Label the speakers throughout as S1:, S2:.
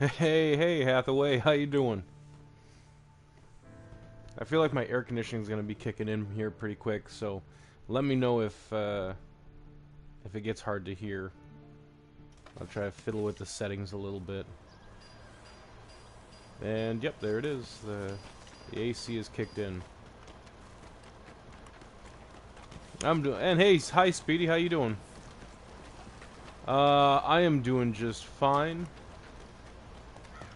S1: Hey, Hathaway, how you doing? I feel like my air conditioning is gonna be kicking in here pretty quick, so let me know if it gets hard to hear. I'll try to fiddle with the settings a little bit. And yep, there it is. The AC is kicked in. I'm doing. And hey, hi Speedy, how you doing? I am doing just fine.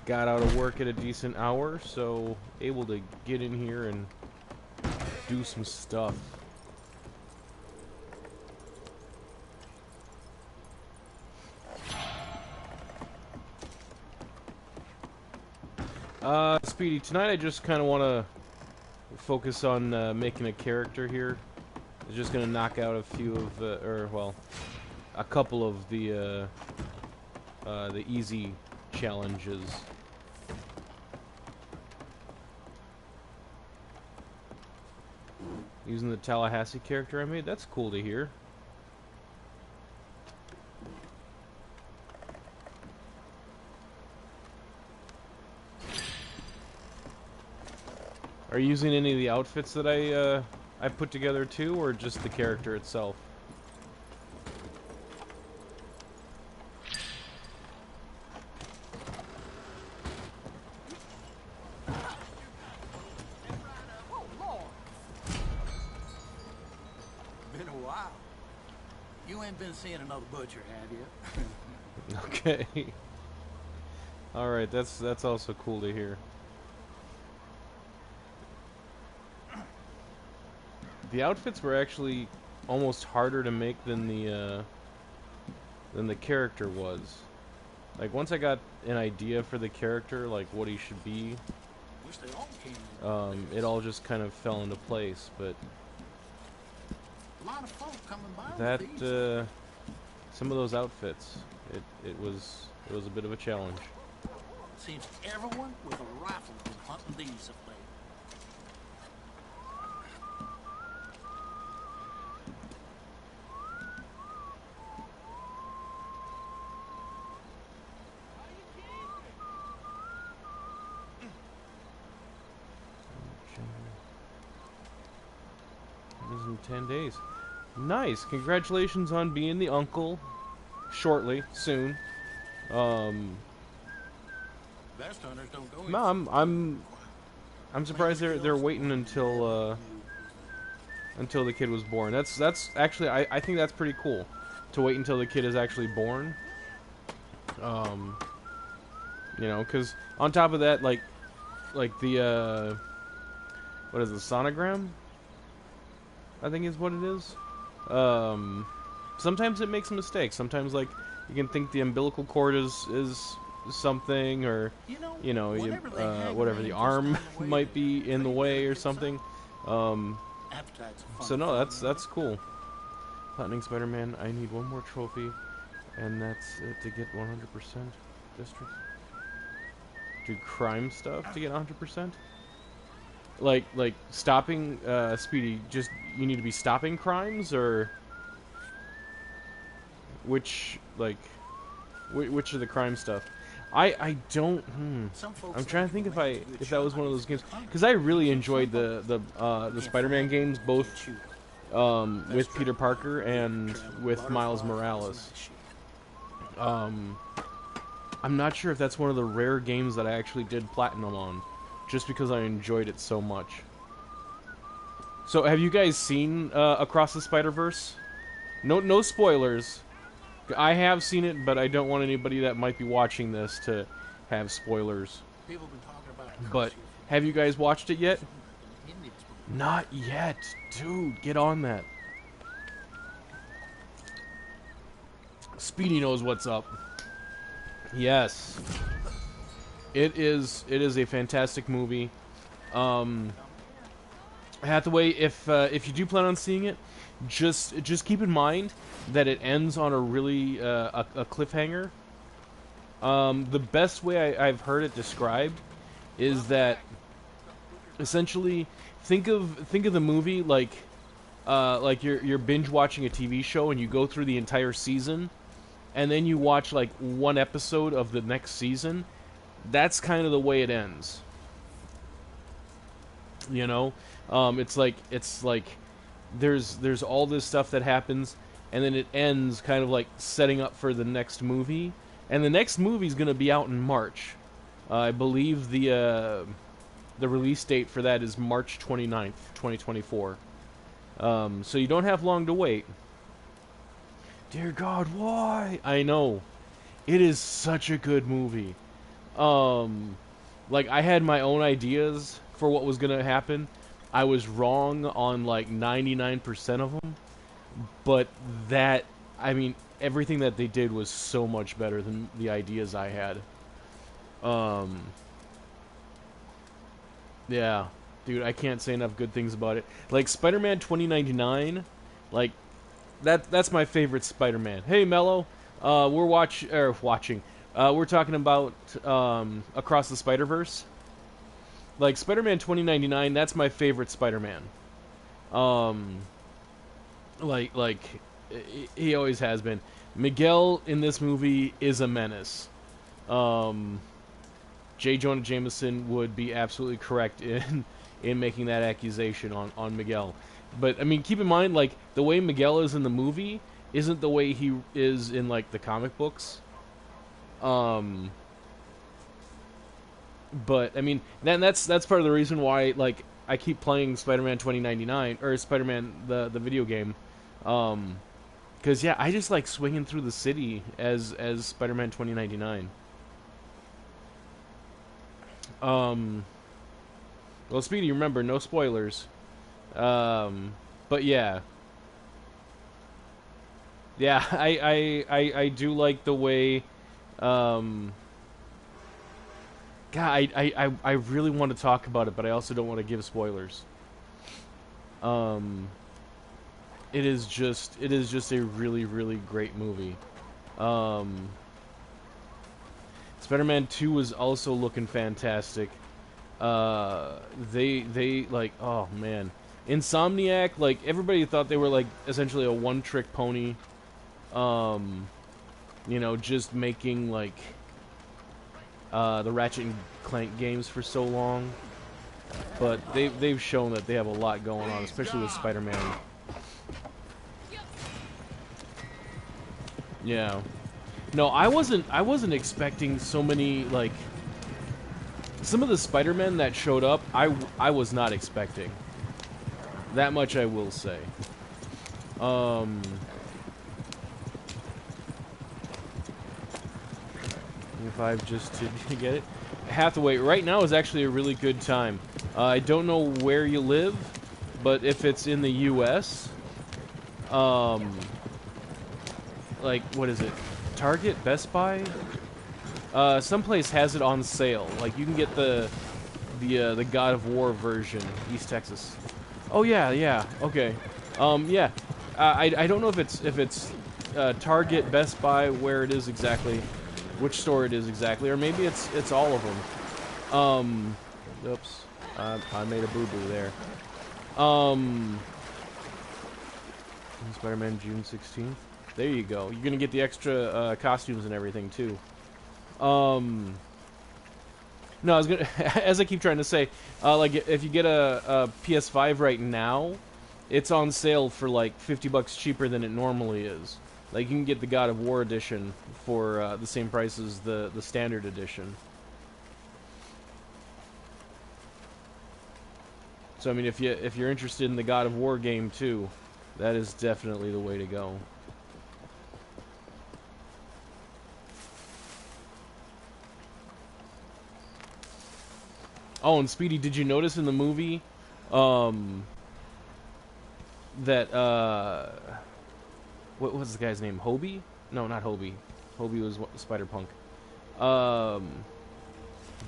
S1: Got out of work at a decent hour, so able to get in here and do some stuff. Speedy, tonight I just kind of want to focus on making a character here. I'm just gonna knock out a few of, a couple of the easy challenges. Using the Tallahassee character I made, that's cool to hear. Are you using any of the outfits that I put together too, or just the character itself?
S2: Been a while. You ain't been seeing another butcher, have you?
S1: Okay. Alright, that's also cool to hear. The outfits were actually almost harder to make than the character was. Like, once I got an idea for the character, like what he should be,
S2: Wish they all came.
S1: it all just kind of fell into place. But
S2: A lot of folk coming by
S1: that
S2: with these.
S1: some of those outfits, it was a bit of a challenge.
S2: Seems everyone with a rifle has been hunting these of late.
S1: It is in 10 days. Nice. Congratulations on being the uncle. Shortly, soon.
S2: Best hunters don't go.
S1: No, I'm surprised they're waiting until the kid was born. That's actually I think that's pretty cool to wait until the kid is actually born. You know, because on top of that, like the what is the sonogram? I think is what it is. Sometimes it makes a mistake. Sometimes like you can think the umbilical cord is something, or whatever the arm might be in the way or something. So no, that's cool. Hunting Spider-Man. I need one more trophy, and that's it to get 100% district. Do crime stuff to get 100%. Like stopping Speedy. Just you need to be stopping crimes, or which which of the crime stuff? I don't. I'm trying to think if that was one of those games, because I really enjoyed the Spider-Man games, both with Peter Parker and with Miles Morales. I'm not sure if that's one of the rare games that I actually did platinum on, just because I enjoyed it so much. So have you guys seen Across the Spider-Verse? No spoilers. I have seen it, but I don't want anybody that might be watching this to have spoilers.
S2: People been talking about
S1: But have you guys watched it yet? Not yet. Dude, get on that. Speedy knows what's up. Yes. It is a fantastic movie. Hathaway, if you do plan on seeing it, just keep in mind that it ends on a really a cliffhanger. The best way I've heard it described is that essentially think of the movie like you're binge watching a TV show, and you go through the entire season, and then you watch like one episode of the next season, that's kind of the way it ends. You know, it's like there's all this stuff that happens, and then it ends kind of like setting up for the next movie, and the next movie's gonna be out in March. I believe the release date for that is March 29th, 2024. So you don't have long to wait. Dear God, why? I know. It is such a good movie. Like, I had my own ideas for what was going to happen. I was wrong on, like, 99% of them. But that, I mean, everything that they did was so much better than the ideas I had. Yeah. Dude, I can't say enough good things about it. Like, Spider-Man 2099, like, that's my favorite Spider-Man. Hey, Mello, we're watching. We're talking about Across the Spider-Verse. Like, Spider-Man 2099, that's my favorite Spider-Man. Like he always has been. Miguel in this movie is a menace. J. Jonah Jameson would be absolutely correct in making that accusation on Miguel. But, I mean, keep in mind, like, the way Miguel is in the movie isn't the way he is in, like, the comic books. But, I mean, that's part of the reason why, like, I keep playing Spider-Man 2099, or Spider-Man, the video game. Because, yeah, I just like swinging through the city as Spider-Man 2099. Well, Speedy, remember, no spoilers. But yeah. Yeah, I do like the way, God, I really want to talk about it, but I also don't want to give spoilers. It is just a really, really great movie. Spider-Man 2 was also looking fantastic. They like, oh man, Insomniac, like, everybody thought they were like essentially a one-trick pony. You know, just making like the Ratchet and Clank games for so long, but they've shown that they have a lot going on, especially with Spider-Man. Yeah. No, I wasn't expecting so many, like, some of the Spider-Men that showed up, I was not expecting. That much I will say. If I've just to get it. Hathaway, right now is actually a really good time. I don't know where you live, but if it's in the U.S., like, what is it? Target? Best Buy? Someplace has it on sale. Like, you can get the God of War version, East Texas. Oh yeah, yeah, okay. Yeah. I don't know if it's Target, Best Buy, where it is exactly, which store it is exactly, or maybe it's all of them. Oops, I made a boo-boo there. Spider-Man June 16th. There you go. You're gonna get the extra costumes and everything too. No, I was gonna, as I keep trying to say, like, if you get a PS5 right now, it's on sale for like $50 cheaper than it normally is. Like, you can get the God of War edition for the same price as the standard edition. So I mean, if you're interested in the God of War game too, that is definitely the way to go. Oh, and Speedy, did you notice in the movie that what was the guy's name? Hobie? No, not Hobie. Hobie was Spider-Punk.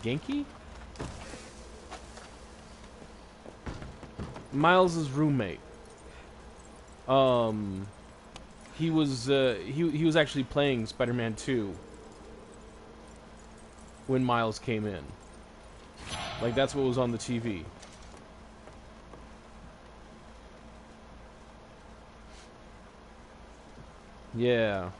S1: Genki? Miles' roommate. He was actually playing Spider-Man 2 when Miles came in. Like, that's what was on the TV. Yeah.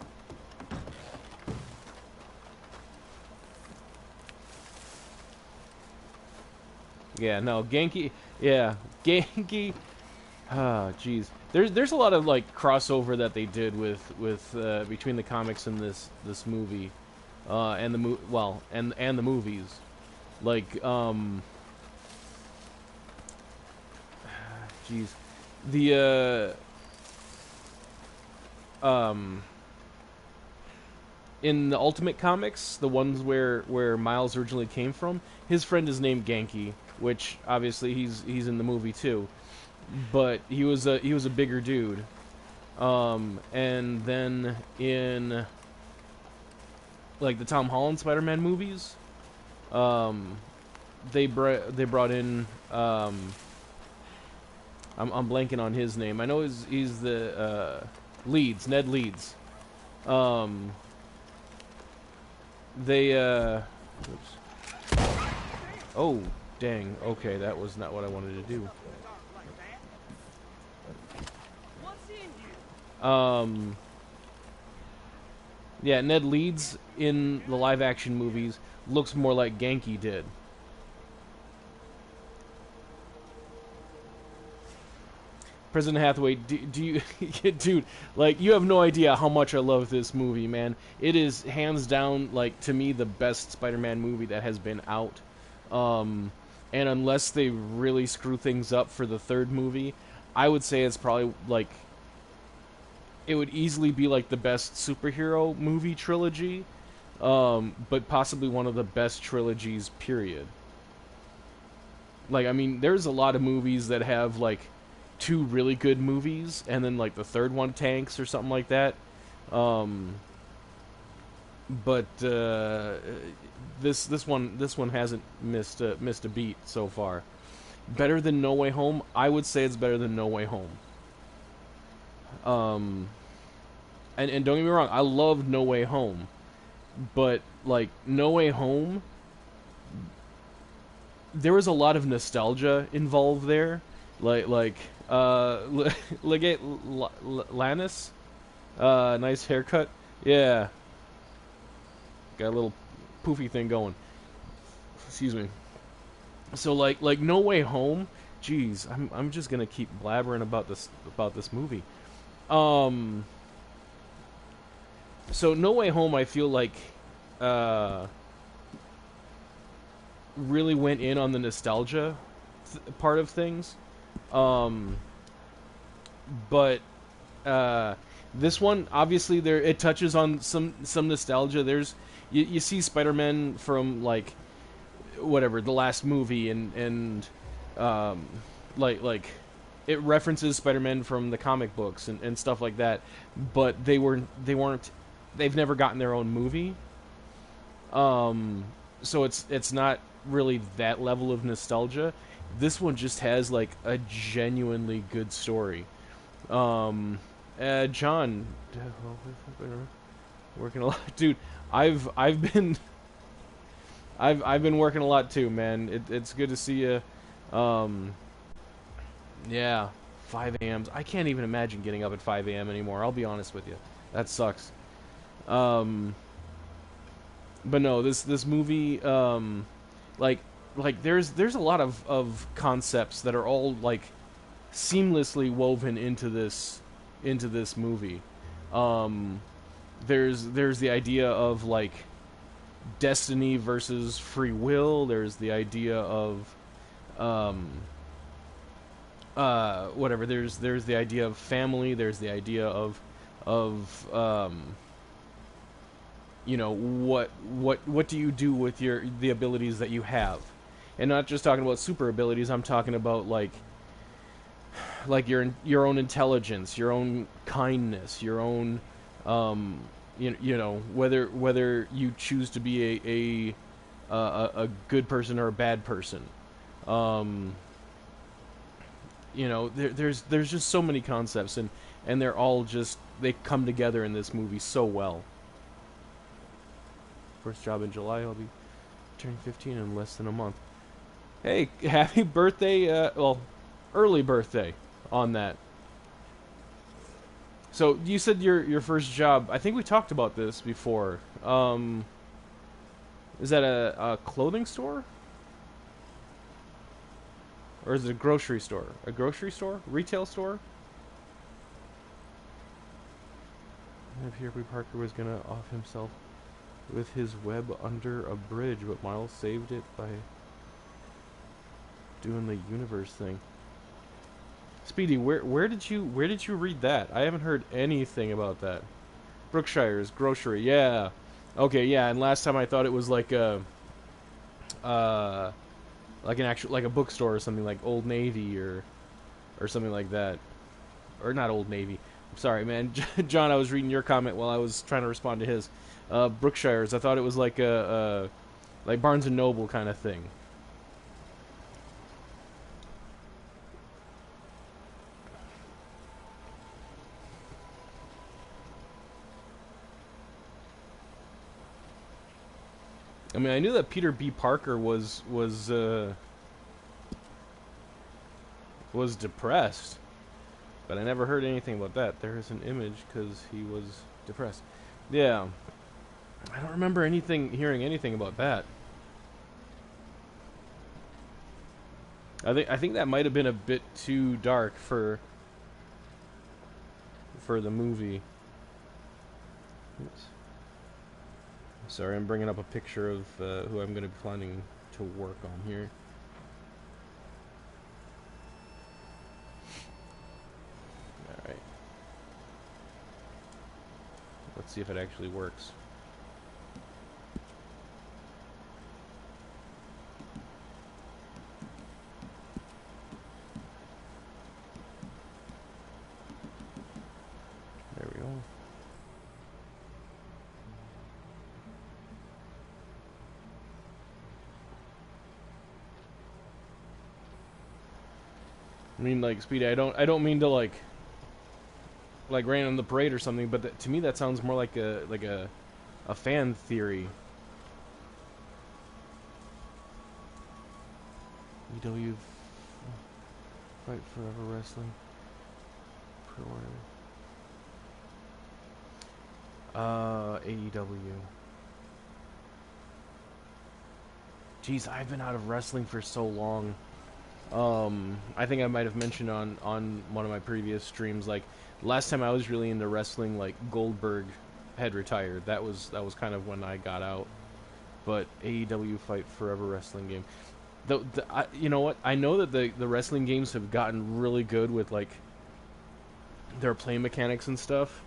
S1: Yeah, no, Genki. Yeah, Genki. Ah, jeez. There's a lot of like crossover that they did with between the comics and this movie, and and the movies, like jeez, the in the Ultimate Comics, the ones where Miles originally came from, his friend is named Genki, which obviously he's in the movie too. But he was a bigger dude. And then in like the Tom Holland Spider-Man movies, they brought in I'm blanking on his name. I know he's the Leeds, Ned Leeds. They oops. Oh, dang. Okay, that was not what I wanted to do. Yeah, Ned Leeds in the live-action movies looks more like Genki did. President Hathaway, do you... Dude, like, you have no idea how much I love this movie, man. It is, hands down, like, to me, the best Spider-Man movie that has been out. And unless they really screw things up for the third movie, I would say it's probably, like... It would easily be, like, the best superhero movie trilogy, but possibly one of the best trilogies, period. Like, I mean, there's a lot of movies that have, like, two really good movies, and then, like, the third one tanks or something like that. But this one hasn't missed a beat so far. Better than No Way Home? I would say it's better than No Way Home. And don't get me wrong, I love No Way Home, but like No Way Home, there was a lot of nostalgia involved there, like Legate Lannis, nice haircut, yeah, got a little poofy thing going. Excuse me. So like No Way Home, jeez, I'm just gonna keep blabbering about this movie. So No Way Home, I feel like, really went in on the nostalgia part of things. But this one, obviously, it touches on some nostalgia. There's you see Spider-Man from like whatever the last movie, and like it references Spider-Man from the comic books and stuff like that. But they've never gotten their own movie. So it's not really that level of nostalgia. This one just has like a genuinely good story. John, working a lot, dude. I've been working a lot too, man. It's good to see you. Yeah, 5 a.m. I can't even imagine getting up at 5 a.m. anymore. I'll be honest with you, that sucks. But no, this movie, like there's a lot of concepts that are all like seamlessly woven into this movie. There's the idea of like destiny versus free will. There's the idea of whatever. There's the idea of family. There's the idea of you know, what do you do with the abilities that you have, and not just talking about super abilities. I'm talking about like your own intelligence, your own kindness, your own you know, whether you choose to be a good person or a bad person. You know, there's just so many concepts, and they're all just, they come together in this movie so well. First job in July, I'll be turning 15 in less than a month. Hey, happy birthday, well, early birthday on that. So, you said your first job, I think we talked about this before. Is that a clothing store? Or is it a grocery store? A grocery store? Retail store? If here Parker was gonna off himself with his web under a bridge, but Miles saved it by doing the universe thing. Speedy, where did you read that? I haven't heard anything about that. Brookshire's grocery, yeah. Okay, yeah, and last time I thought it was like a like an actual, like a bookstore or something, like Old Navy or something like that. Or not Old Navy. I'm sorry, man. John, I was reading your comment while I was trying to respond to his. Brookshire's, I thought it was like a like Barnes and Noble kind of thing. I mean, I knew that Peter B. Parker was depressed, but I never heard anything about that. There is an image because he was depressed. Yeah, I don't remember hearing anything about that. I think that might have been a bit too dark for the movie. Oops. Sorry, I'm bringing up a picture of who I'm going to be planning to work on here. Alright. Let's see if it actually works. There we go. I mean, like, Speedy, I don't mean to like rain on the parade or something, but to me that sounds more like a fan theory. EW Fight Forever Wrestling. AEW. Jeez, I've been out of wrestling for so long. I think I might have mentioned on one of my previous streams, like, last time I was really into wrestling, like, Goldberg had retired. That was kind of when I got out. But AEW Fight Forever wrestling game. You know what? I know that the wrestling games have gotten really good with, like, their play mechanics and stuff.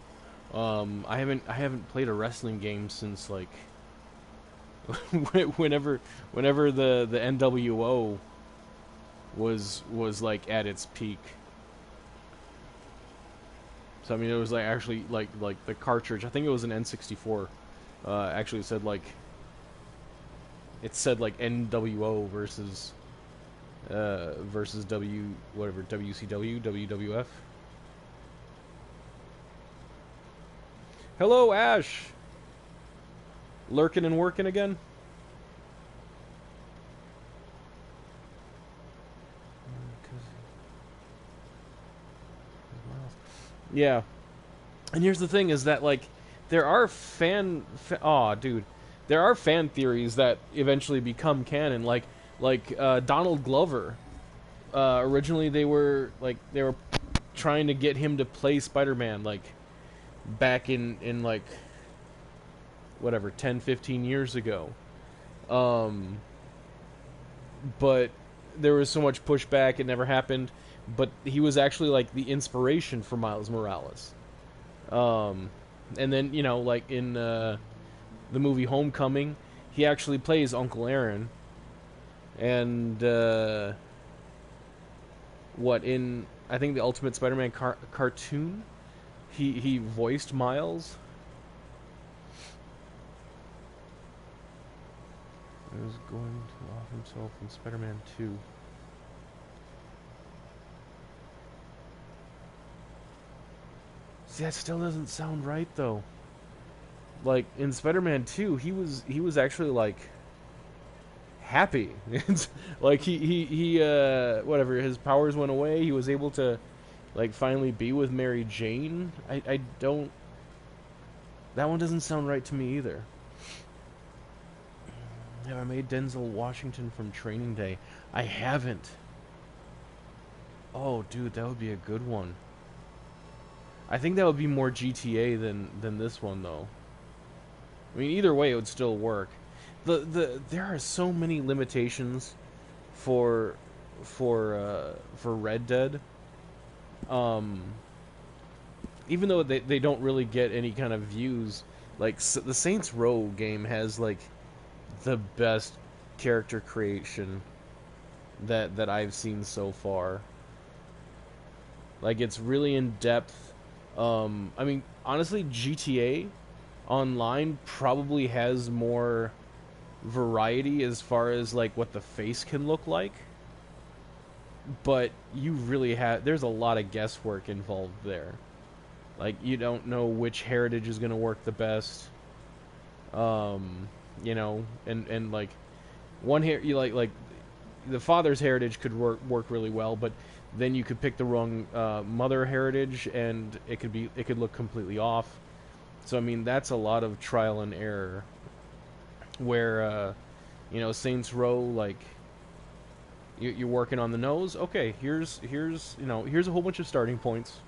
S1: I haven't played a wrestling game since, like, whenever the NWO was like at its peak. So I mean, it was like actually like the cartridge. I think it was an N64. Actually said like NWO versus WCW, WWF. Hello, Ash. Lurking and working again. Yeah, and here's the thing: is that like there are there are fan theories that eventually become canon. Like Donald Glover. Originally, they were trying to get him to play Spider-Man, like back in like whatever 10, 15 years ago. But there was so much pushback; it never happened. But he was actually like the inspiration for Miles Morales. And then, you know, like in the movie Homecoming, he actually plays Uncle Aaron. And in I think the Ultimate Spider-Man cartoon, he voiced Miles. He was going to off himself in Spider-Man 2. See, that still doesn't sound right though. Like in Spider-Man 2, he was actually like happy. It's like he whatever, his powers went away, he was able to like finally be with Mary Jane. I don't, that one doesn't sound right to me either. Have I made Denzel Washington from Training Day? I haven't. Oh, dude, that would be a good one. I think that would be more GTA than this one, though. I mean, either way, it would still work. There are so many limitations for for Red Dead. Um, Even though they don't really get any kind of views, like the Saints Row game has like the best character creation that I've seen so far. Like it's really in depth. I mean, honestly, GTA Online probably has more variety as far as like what the face can look like, but you really have there's a lot of guesswork involved there. Like you don't know which heritage is going to work the best. You know, and like one here you like the father's heritage could work really well, but then you could pick the wrong mother heritage and it could look completely off. So I mean that's a lot of trial and error. Where you know Saints Row, like you're working on the nose. Okay, here's you know here's a whole bunch of starting points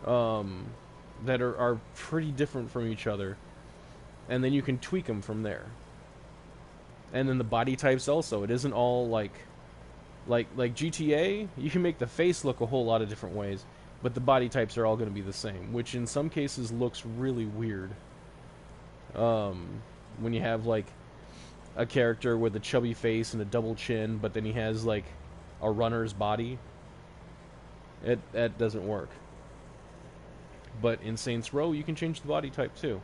S1: um, that are pretty different from each other, and then you can tweak them from there. And then the body types also. It isn't all like GTA. You can make the face look a whole lot of different ways, but the body types are all going to be the same, which in some cases looks really weird. When you have like a character with a chubby face and a double chin, but then he has like a runner's body. That doesn't work. But in Saints Row, you can change the body type too.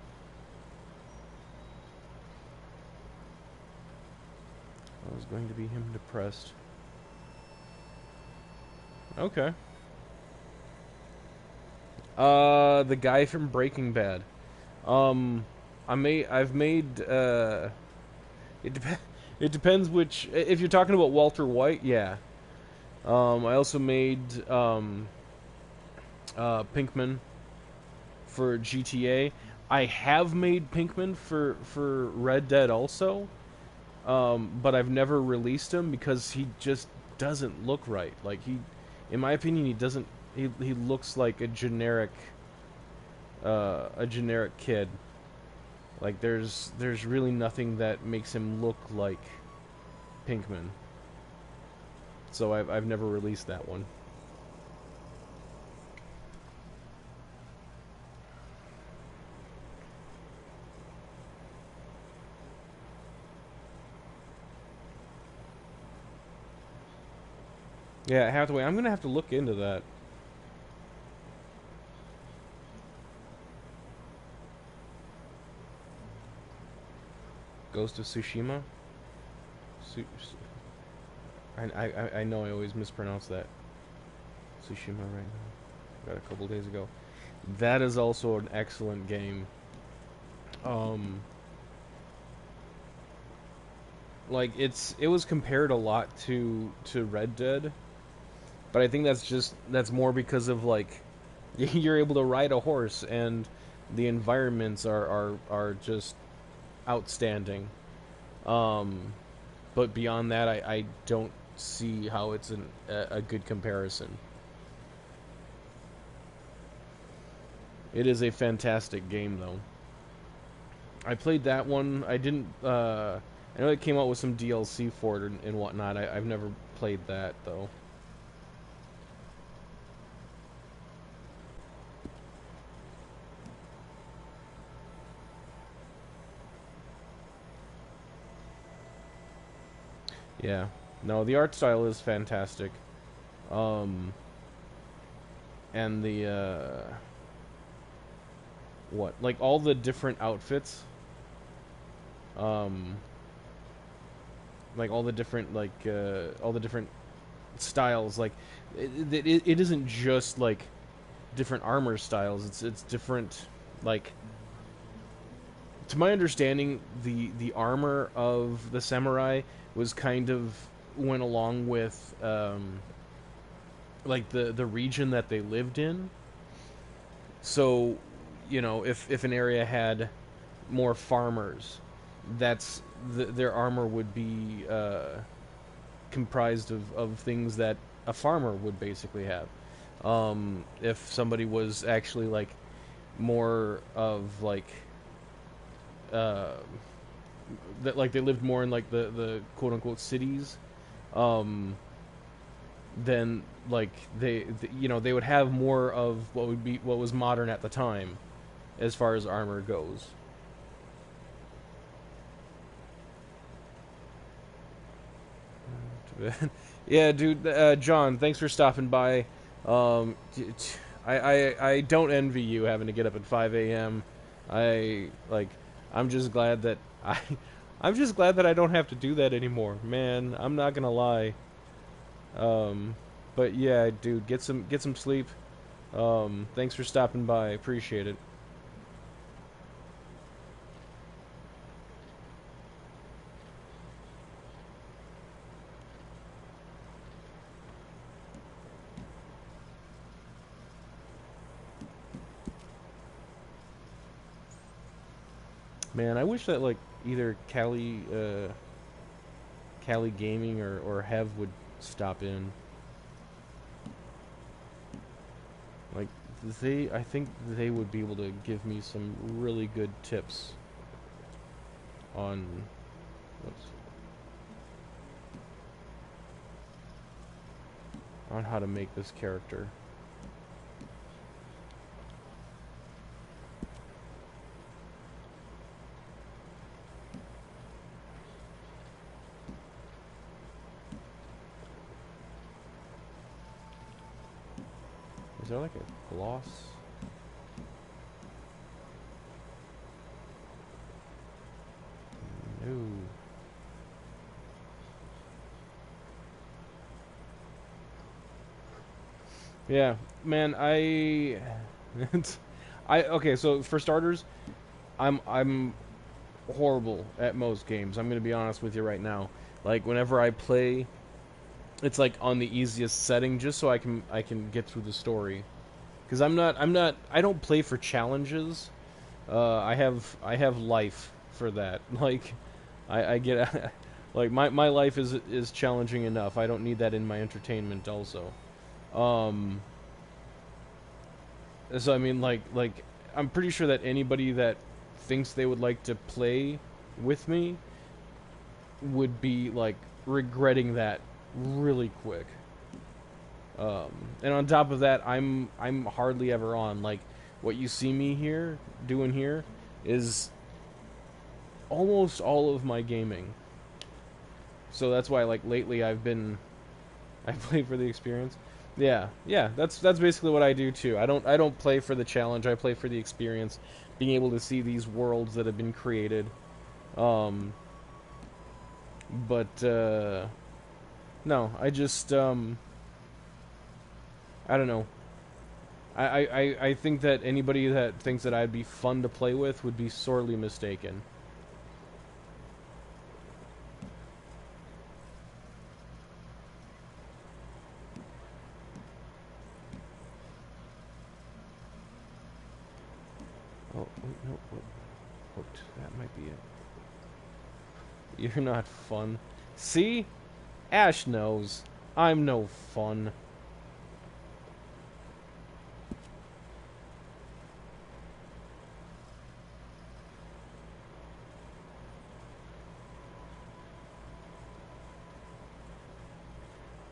S1: I was going to be him depressed. Okay. The guy from Breaking Bad. I've made it dep it depends which. If you're talking about Walter White, yeah. I also made Pinkman for GTA. I have made Pinkman for Red Dead also, but I've never released him because he just doesn't look right. Like in my opinion, he doesn't. He looks like a generic kid. Like there's really nothing that makes him look like Pinkman. So I've never released that one. Yeah, Hathaway, I'm gonna have to look into that. Ghost of Tsushima. Su I know I always mispronounce that. Tsushima right now. Got a couple days ago. That is also an excellent game. Um, like it was compared a lot to Red Dead, but I think that's more because of like you're able to ride a horse and the environments are just outstanding. Um, but beyond that, I don't see how it's a good comparison. It is a fantastic game, though. I played that one. I didn't. I know it came out with some DLC for it and whatnot. I've never played that though. Yeah. No, the art style is fantastic. Um, and the what? Like all the different outfits. Um, like all the different styles. Like it isn't just like different armor styles. It's different. Like to my understanding, the armor of the samurai was kind of went along with like the region that they lived in. So, you know, if an area had more farmers, their armor would be comprised of things that a farmer would basically have. If somebody was actually like more of like that, like they lived more in like the quote unquote cities, then like you know, they would have more of what was modern at the time as far as armor goes. Yeah, dude. John, thanks for stopping by. Um, I don't envy you having to get up at 5 a.m. I like. I'm just glad that I'm just glad that I don't have to do that anymore, man. I'm not gonna lie. Um, but yeah, dude, get some sleep. Thanks for stopping by. Appreciate it. Man, I wish that like either Cali Gaming or Hev would stop in. Like I think they would be able to give me some really good tips on whoops, on how to make this character. Is there like a gloss? No. Yeah, man, okay, so for starters, I'm horrible at most games. I'm gonna be honest with you right now. Like whenever I play, it's like on the easiest setting just so I can get through the story. Because I don't play for challenges. I have life for that. Like I get like my life is challenging enough. I don't need that in my entertainment also. Um so I mean like I'm pretty sure that anybody that thinks they would like to play with me would be like regretting that really quick. And on top of that, I'm hardly ever on. Like what you see me here doing here is almost all of my gaming. So that's why like lately I play for the experience. Yeah, yeah, that's basically what I do too. I don't play for the challenge. I play for the experience, being able to see these worlds that have been created. Um, but no, I just I don't know. I think that anybody that thinks that I'd be fun to play with would be sorely mistaken. Oh, wait, no, what, that might be it. You're not fun. See? Ash knows. I'm no fun.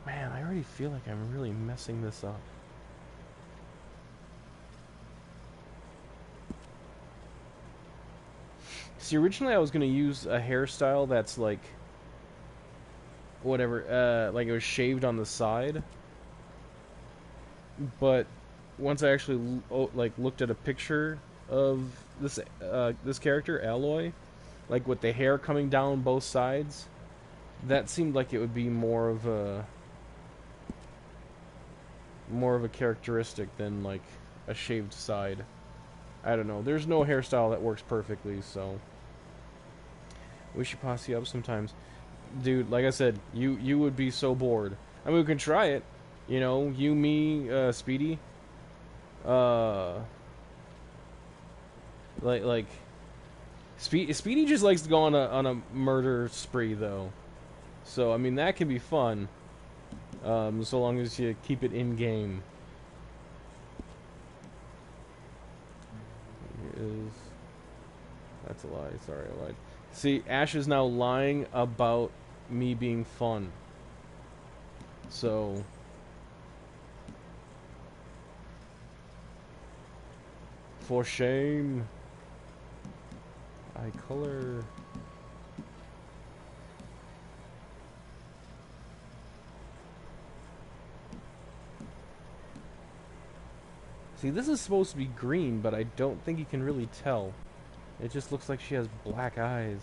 S1: Man, I already feel like I'm really messing this up. See, originally I was gonna use a hairstyle that's like whatever, like it was shaved on the side. But once I actually like looked at a picture of this character Aloy, like with the hair coming down both sides, that seemed like it would be more of a characteristic than like a shaved side. I don't know. There's no hairstyle that works perfectly, so we should posse up sometimes. Dude, like I said, you would be so bored. I mean, we can try it. You know, you, me, Speedy. Uh, like Speedy just likes to go on a murder spree though. So I mean that can be fun. So long as you keep it in game. Is that's a lie. Sorry, I lied. See, Ash is now lying about me being fun. So for shame. Eye color. See, this is supposed to be green, but I don't think you can really tell. It just looks like she has black eyes.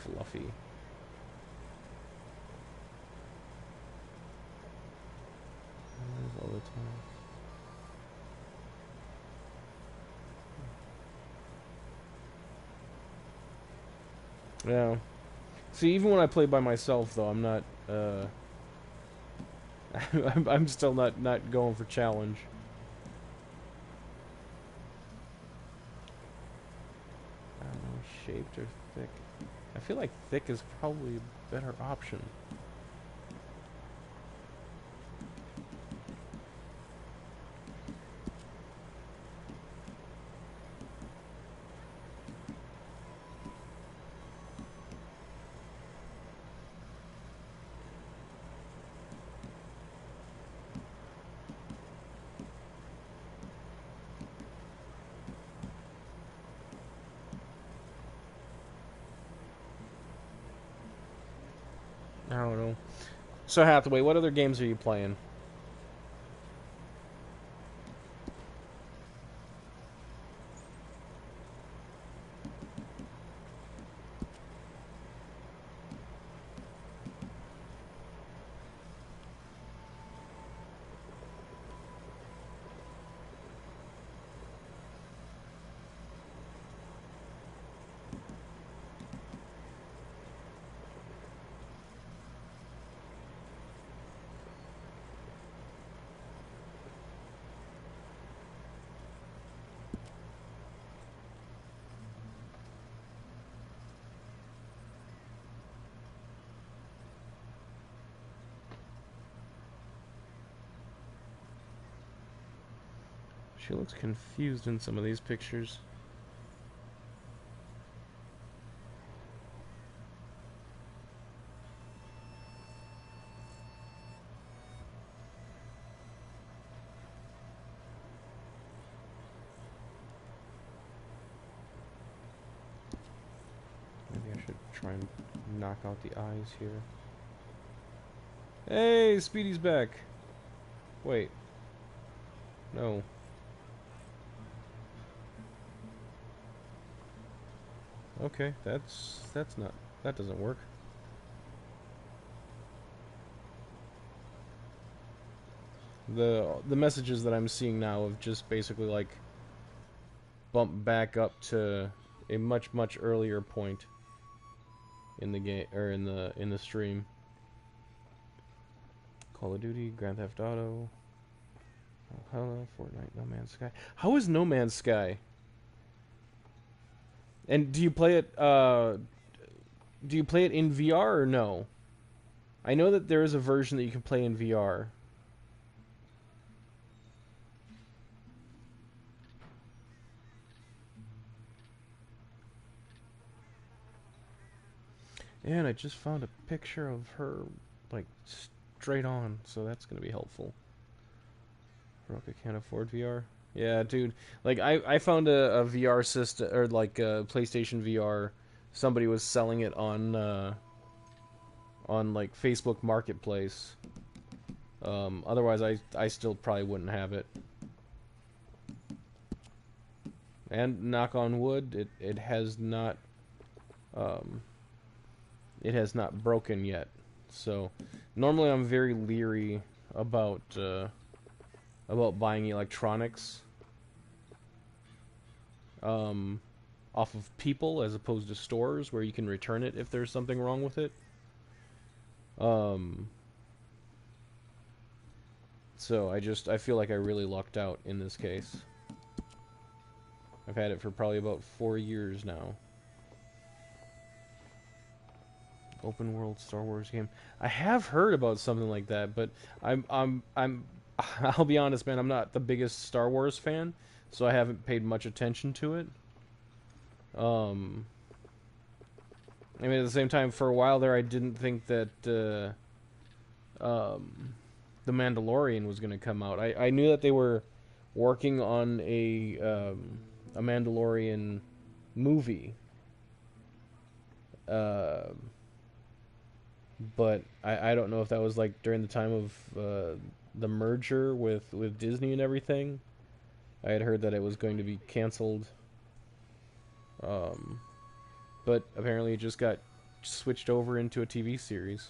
S1: Fluffy. All the time. Yeah. See, even when I play by myself, though, I'm not, I'm still not going for challenge. I don't know, shaped or thick. I feel like thick is probably a better option. I don't know. So Hathaway, what other games are you playing? She looks confused in some of these pictures. Maybe I should try and knock out the eyes here. Hey, Speedy's back. Wait. No. Okay, that's not, that doesn't work. The messages that I'm seeing now have just basically like bumped back up to a much earlier point in the game or in the stream. Call of Duty, Grand Theft Auto, Valhalla, Fortnite, No Man's Sky. How is No Man's Sky? And do you play it? Do you play it in VR or no? I know that there is a version that you can play in VR. And I just found a picture of her, like, straight on, so that's gonna be helpful. Roka can't afford VR. Yeah, dude. Like, I found a VR system, or like a PlayStation VR. Somebody was selling it on like Facebook Marketplace. Otherwise, I still probably wouldn't have it. And knock on wood, it has not broken yet. So normally I'm very leery about buying electronics off of people as opposed to stores where you can return it if there's something wrong with it. So I feel like I really lucked out in this case. I've had it for probably about 4 years now. Open world Star Wars game. I have heard about something like that, but I'll be honest, man, I'm not the biggest Star Wars fan, so I haven't paid much attention to it. I mean, at the same time, for a while there, I didn't think that The Mandalorian was going to come out. I knew that they were working on a Mandalorian movie. But I don't know if that was like during the time of the merger with Disney and everything. I had heard that it was going to be canceled. But apparently it just got switched over into a TV series.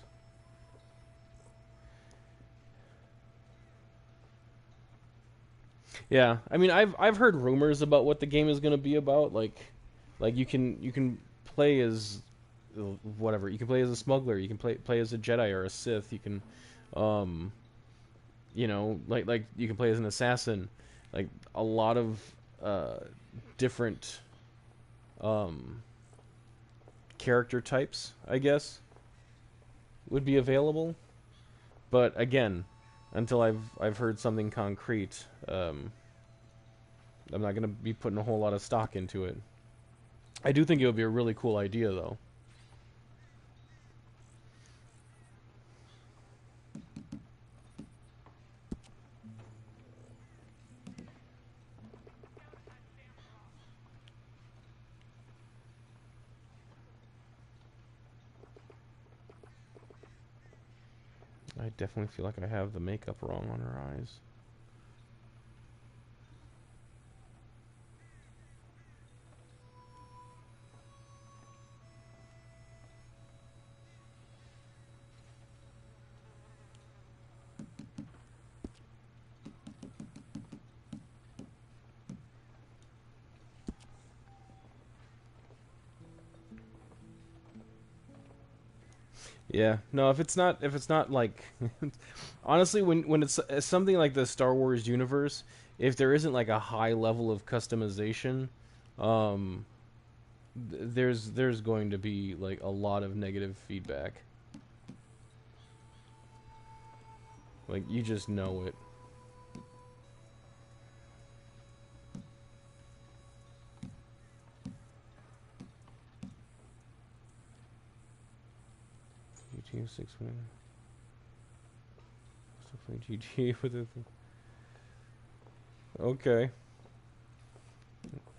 S1: Yeah, I mean, I've heard rumors about what the game is going to be about. Like you can play as whatever. You can play as a smuggler. You can play as a Jedi or a Sith. You can, you know, like you can play as an assassin. Like a lot of different character types, I guess, would be available. But again, until I've heard something concrete, I'm not going to be putting a whole lot of stock into it. I do think it would be a really cool idea, though. I definitely feel like I have the makeup wrong on her eyes. Yeah, no, if it's not like honestly when it's something like the Star Wars universe, if there isn't like a high level of customization, um there's going to be like a lot of negative feedback. Like you just know it. GTA 6 win. Still playing GTA with it. Okay.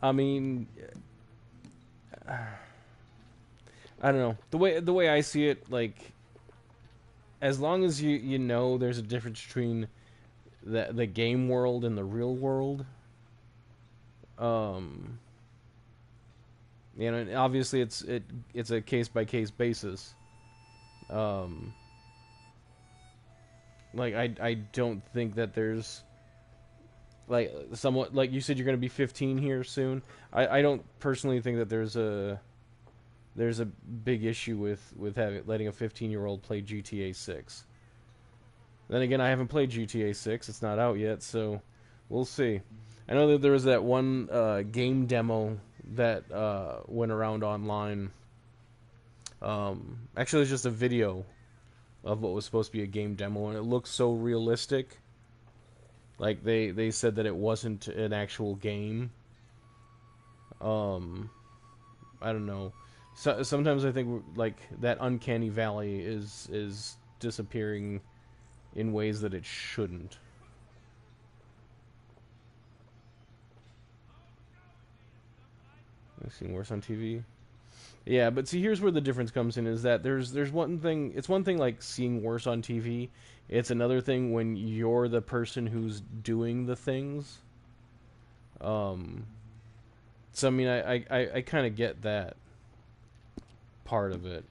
S1: I mean, I don't know. The way I see it, like, as long as you know there's a difference between the game world and the real world, you know, and obviously it's a case by case basis. Like I don't think that there's like somewhat like you said you're going to be 15 here soon. I don't personally think that there's a big issue with letting a 15-year-old play GTA 6. Then again, I haven't played GTA 6. It's not out yet, so we'll see. I know that there was that one game demo that went around online. Actually, it was just a video of what was supposed to be a game demo, and it looked so realistic. Like they said that it wasn't an actual game. I don't know. So, sometimes I think like that uncanny valley is disappearing in ways that it shouldn't. I've seen worse on TV. Yeah, but see, here's where the difference comes in: is that there's one thing. It's one thing like seeing worse on TV. It's another thing when you're the person who's doing the things. So I mean, I kind of get that part of it.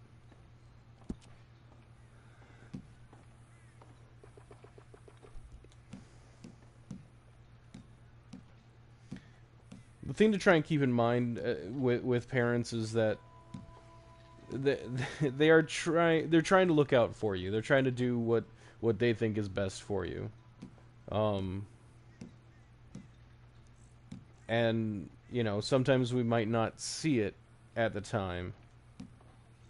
S1: The thing to try and keep in mind with parents is that they're trying to look out for you. They're trying to do what they think is best for you. Um, and, you know, sometimes we might not see it at the time.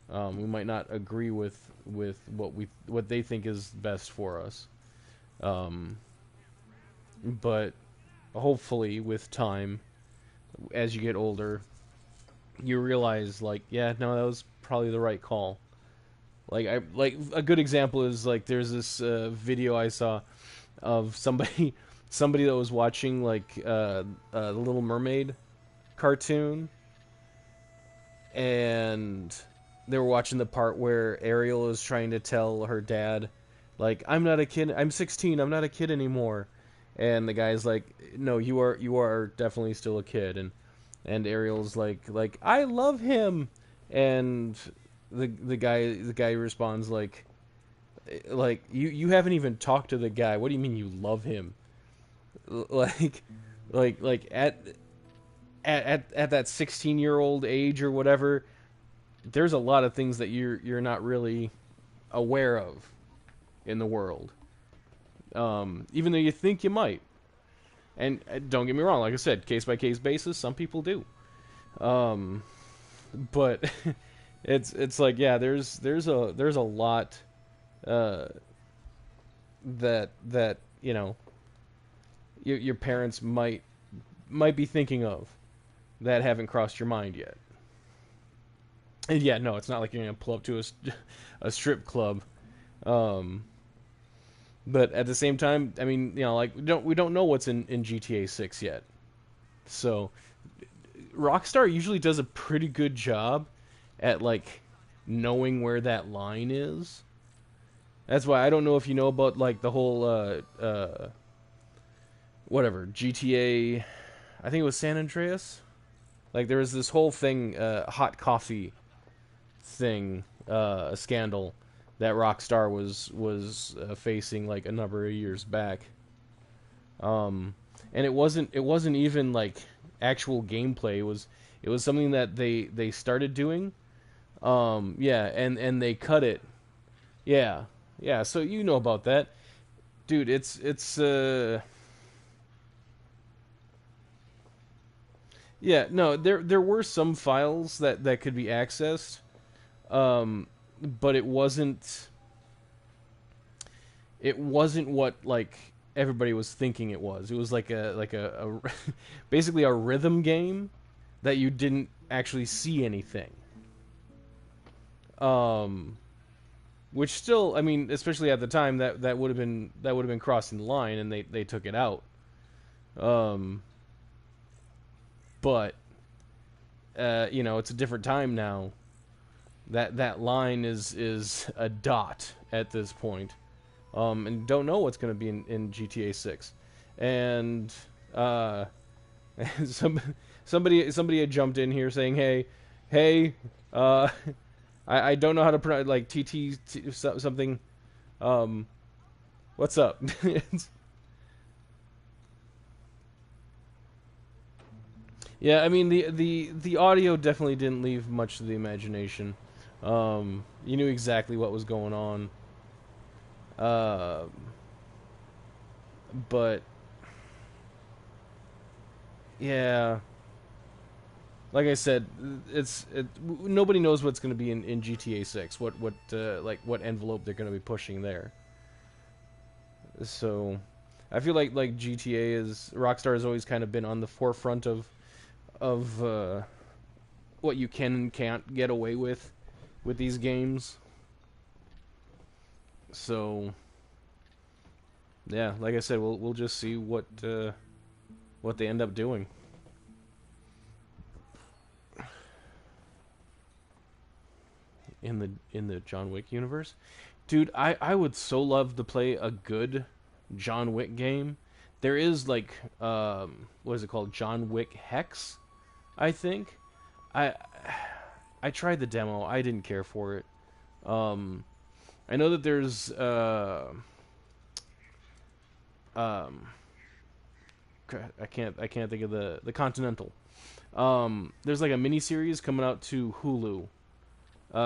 S1: We might not agree with what they think is best for us. But hopefully with time, as you get older, you realize, like, yeah, no, that was probably the right call. Like, a good example is, like, there's this video I saw of somebody somebody that was watching, like, the Little Mermaid cartoon, and they were watching the part where Ariel is trying to tell her dad, like, I'm not a kid, I'm 16, I'm not a kid anymore. And the guy's like, no, you are definitely still a kid. And Ariel's like, I love him. And the guy responds like you haven't even talked to the guy. What do you mean you love him? Like at that 16-year-old age or whatever, there's a lot of things that you're not really aware of in the world. Even though you think you might. And don't get me wrong, like I said, case by case basis, some people do. But it's like, yeah, there's a lot that you know your parents might be thinking of that haven't crossed your mind yet. And yeah, no, it's not like you're gonna pull up to a strip club. But at the same time, I mean, you know, like we don't know what's in GTA 6 yet. So Rockstar usually does a pretty good job at, like, knowing where that line is. That's why I don't know if you know about, like, the whole whatever, GTA, I think it was San Andreas. Like, there was this whole thing, hot coffee thing, a scandal that Rockstar was facing, like, a number of years back. And it wasn't even, like, actual gameplay. It was something that they started doing. Yeah, and they cut it. Yeah. Yeah, so you know about that. Dude, it's yeah, no, there were some files that could be accessed. But it wasn't what, like, everybody was thinking it was. It was like a basically a rhythm game that you didn't actually see anything. Which still, I mean, especially at the time, that would have been crossing the line, and they took it out. But you know, it's a different time now. That line is a dot at this point. And don't know what's going to be in GTA 6. And somebody had jumped in here saying, hey, I don't know how to pronounce, like, something. What's up? Yeah, I mean, the audio definitely didn't leave much to the imagination. You knew exactly what was going on. But yeah, like I said, nobody knows what's going to be in GTA 6. What envelope they're going to be pushing there. So, I feel like Rockstar has always kind of been on the forefront of what you can and can't get away with these games. So, yeah, like I said, we'll just see what they end up doing. In the John Wick universe, dude, I would so love to play a good John Wick game. There is, like, what is it called? John Wick Hex, I think. I tried the demo. I didn't care for it. I know that there's I can't think of the Continental. There's, like, a mini series coming out to Hulu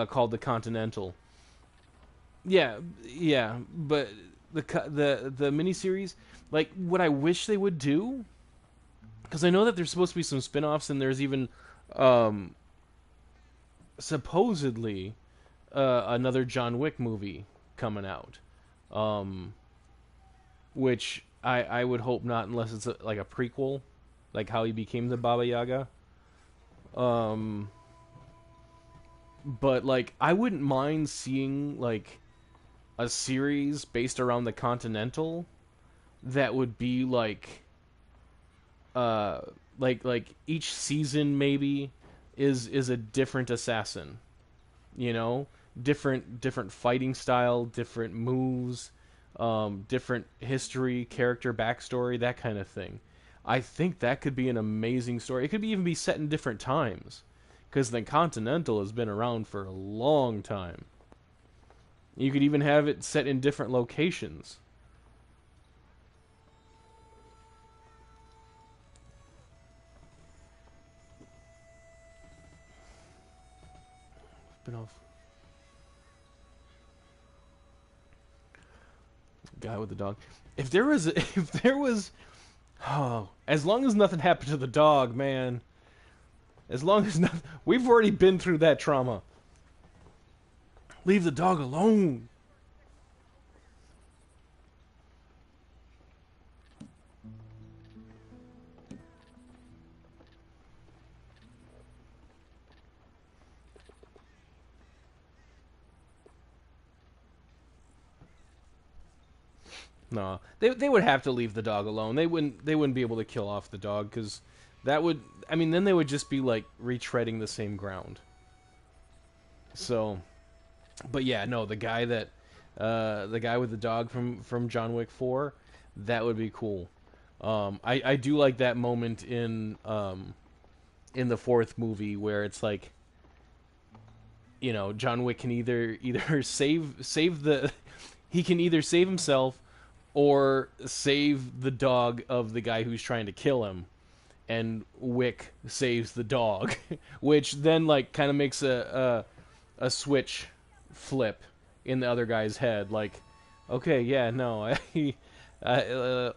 S1: called The Continental. Yeah, but the miniseries, like what I wish they would do, because I know that there's supposed to be some spin-offs and there's even supposedly another John Wick movie coming out, which I would hope not unless it's like a prequel, like how he became the Baba Yaga. But like I wouldn't mind seeing like a series based around the Continental that would be uh like each season maybe is a different assassin, you know, different fighting style, different moves, different history, character backstory, that kind of thing. I think that could be an amazing story. It could even be set in different times, because the Continental has been around for a long time. You could even have it set in different locations. Spin-off. Guy with the dog. If there was, oh, as long as nothing happened to the dog, man. As long as nothing, we've already been through that trauma. Leave the dog alone. No, they would have to leave the dog alone. They wouldn't be able to kill off the dog, because that would, I mean, then they would just be like retreading the same ground. So, but yeah, no, the guy with the dog from John Wick 4, that would be cool. I do like that moment in the fourth movie where it's like, you know, John Wick can either save the he can either save himself or save the dog of the guy who's trying to kill him, and Wick saves the dog, which then like kind of makes a switch flip in the other guy's head, like, okay, yeah, no,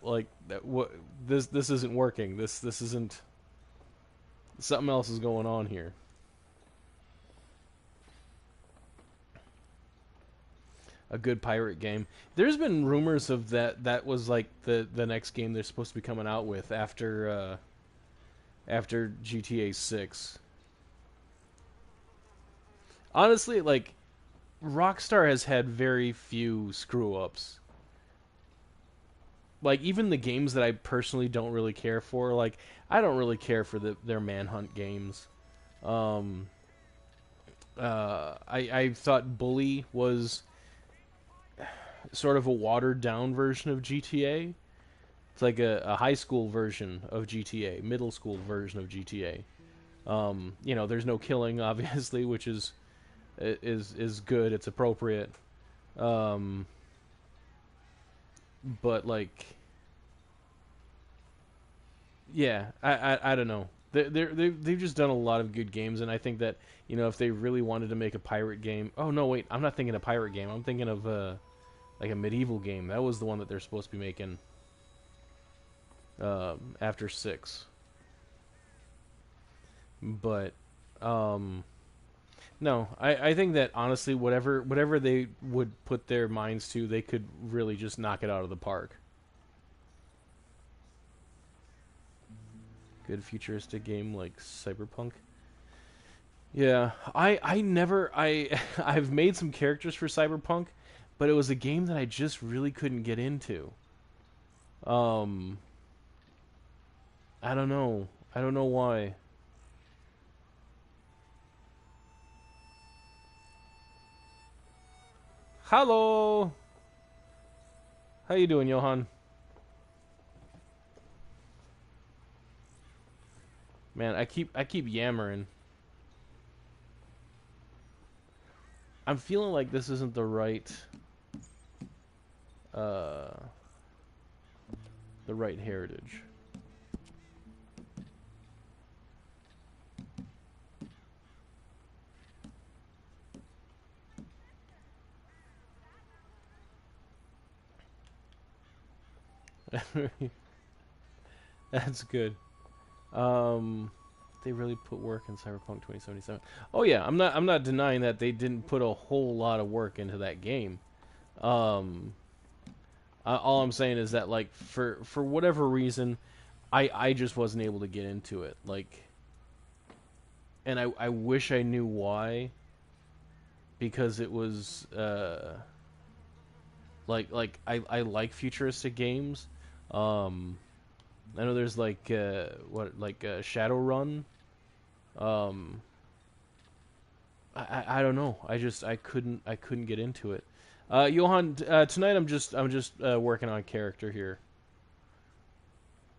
S1: like what, this isn't working. This isn't, something else is going on here. A good pirate game. There's been rumors of that was like the next game they're supposed to be coming out with after GTA 6. Honestly, like, Rockstar has had very few screw ups. Like, even the games that I personally don't really care for, like, I don't really care for their Manhunt games. I thought Bully was sort of a watered down version of GTA. It's like a high school version of GTA, middle school version of GTA. You know, there's no killing, obviously, which is good. It's appropriate. Um, but like, yeah, I don't know. They've just done a lot of good games, and I think that, you know, if they really wanted to make a pirate game, oh no, wait, I'm not thinking a pirate game. I'm thinking of like a medieval game. That was the one that they're supposed to be making after 6. But no, I think that honestly, whatever they would put their minds to, they could really just knock it out of the park. Good futuristic game like Cyberpunk. Yeah, I never I've made some characters for Cyberpunk, but it was a game that I just really couldn't get into. Um, I don't know. I don't know why. Hello. How you doing, Johan? Man, I keep yammering. I'm feeling like this isn't uh the right heritage. That's good. They really put work in Cyberpunk 2077. Oh yeah, I'm not denying that they didn't put a whole lot of work into that game. Um, all I'm saying is that like for whatever reason, I just wasn't able to get into it. Like, and I wish I knew why, because it was I like futuristic games. Um, I know there's like Shadowrun. Um, I don't know. I couldn't get into it. Johan, tonight I'm just working on character here.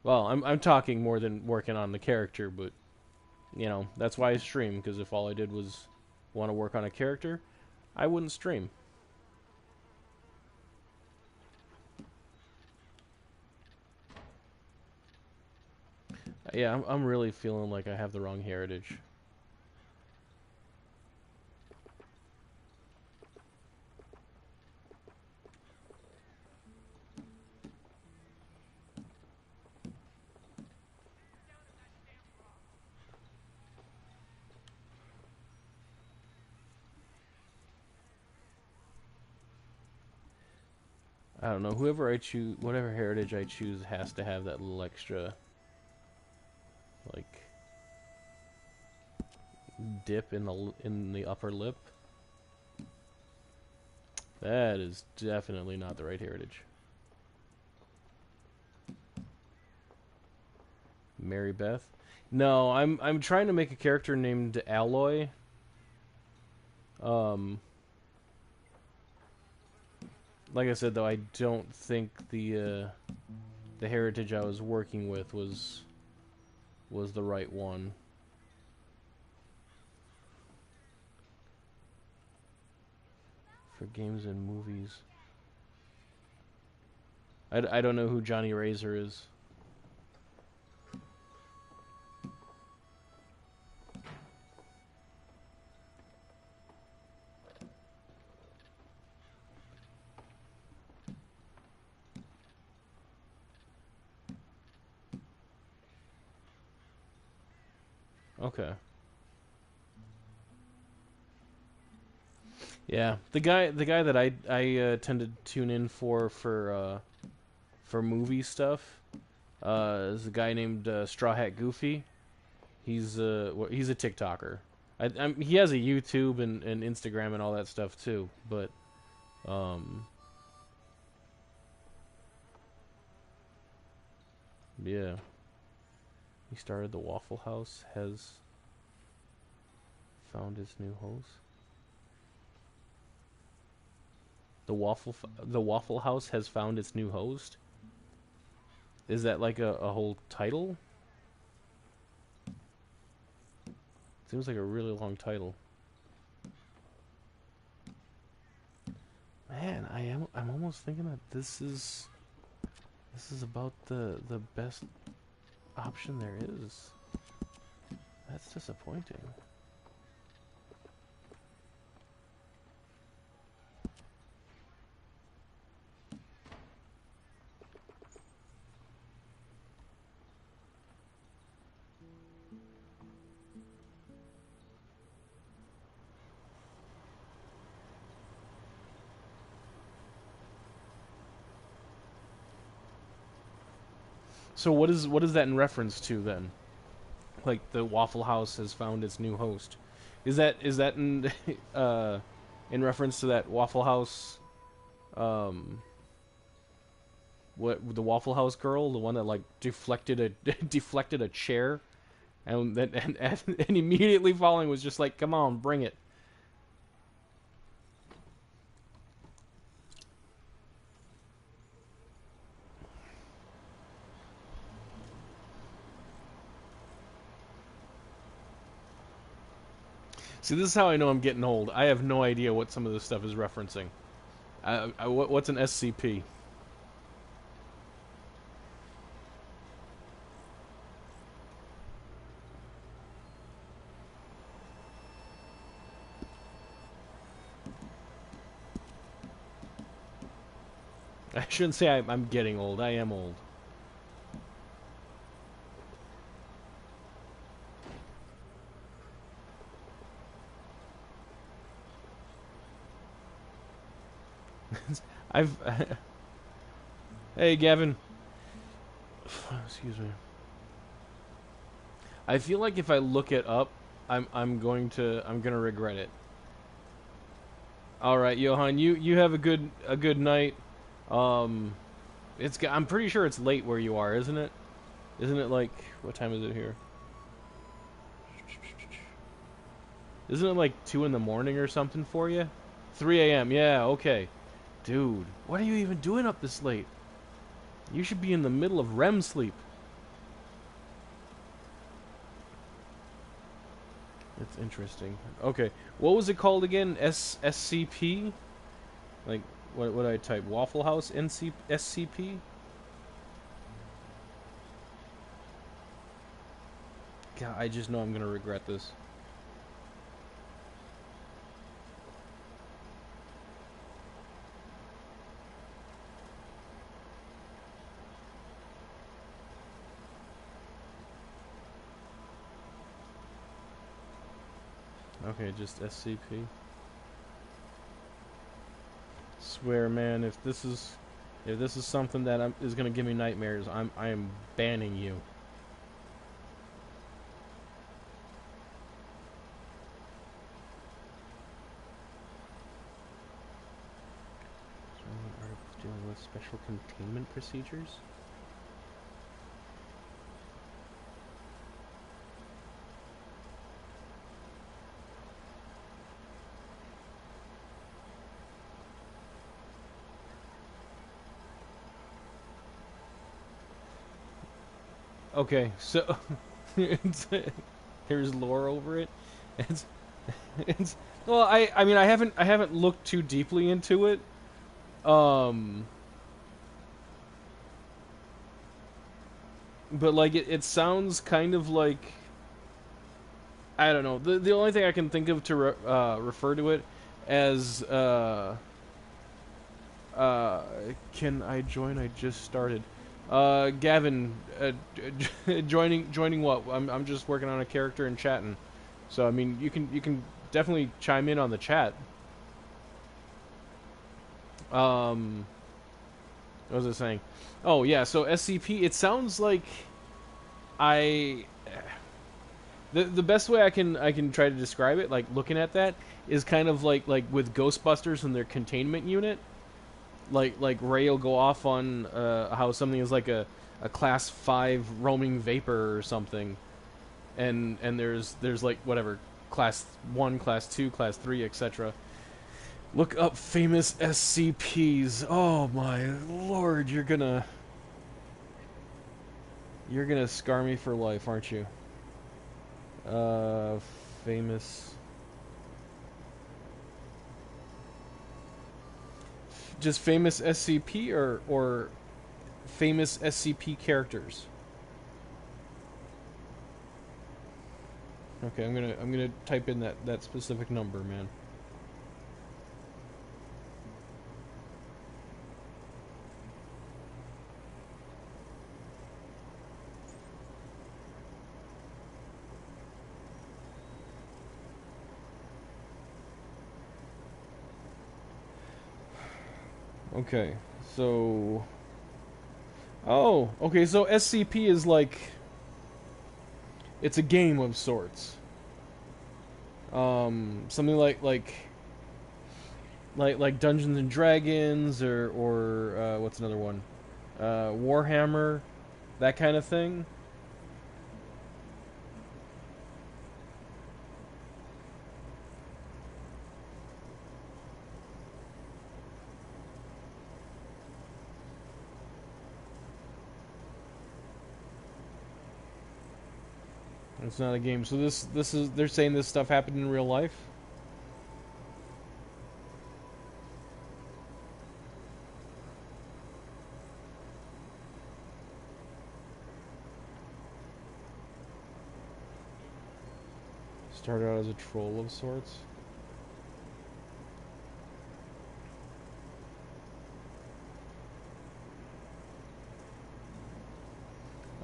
S1: Well, I'm talking more than working on the character, but you know that's why I stream, because if all I did was want to work on a character, I wouldn't stream. Yeah, I'm really feeling like I have the wrong heritage. I don't know. Whoever I choose, whatever heritage I choose, has to have that little extra, like, dip in the upper lip. That is definitely not the right heritage. Mary Beth. No, I'm trying to make a character named Aloy. Like I said though, I don't think the heritage I was working with was the right one. For games and movies. I don't know who Johnny Razor is. Okay. Yeah, the guy that I tend to tune in for movie stuff is a guy named Straw Hat Goofy. He's he's a TikToker. He has a YouTube and Instagram and all that stuff too, but yeah. He started the Waffle House, has found his new host. The Waffle House has found its new host. Is that like a whole title? Seems like a really long title. Man, I'm almost thinking that this is about the best option there is. That's disappointing. So what is that in reference to then? Like the Waffle House has found its new host. Is that in in reference to that Waffle House what the Waffle House girl, the one that like deflected a deflected a chair and then and immediately following was just like, "Come on, bring it." See, this is how I know I'm getting old. I have no idea what some of this stuff is referencing. What's an SCP? I shouldn't say I'm getting old. I am old. I've... Hey, Gavin. Excuse me. I feel like if I look it up, I'm gonna regret it. All right, Johan, you have a good night. Um, I'm pretty sure it's late where you are, isn't it? Isn't it like what time is it here? Isn't it like 2 in the morning or something for you? 3 a.m. Yeah, okay. Dude, what are you even doing up this late? You should be in the middle of REM sleep. It's interesting. Okay, what was it called again? SCP? Like, what would I type? Waffle House SCP? God, I just know I'm gonna regret this. Okay, just SCP. Swear, man, if this is something that is gonna give me nightmares, I am banning you. Articles dealing with special containment procedures. Okay, so there's lore over it. It's it's well, I mean I haven't looked too deeply into it. Um, but like it sounds kind of like I don't know. The only thing I can think of to refer to it as can I join? I just started. Gavin, joining what? I'm just working on a character and chatting. So I mean, you can definitely chime in on the chat. What was I saying? Oh yeah, so SCP. It sounds like I. The best way I can try to describe it, like looking at that, is kind of like with Ghostbusters and their containment unit. Like Ray will go off on how something is like a class 5 roaming vapor or something, and there's like whatever class 1, class 2, class 3, etc. Look up famous SCPs. Oh my lord, you're gonna scar me for life, aren't you? Famous. Just famous SCP or famous SCP characters. Okay, I'm gonna type in that specific number, man. Okay, so... Oh, okay, so SCP is like... It's a game of sorts. Something like Dungeons and Dragons or what's another one? Warhammer, that kind of thing. It's not a game. So this is they're saying this stuff happened in real life? Started out as a troll of sorts.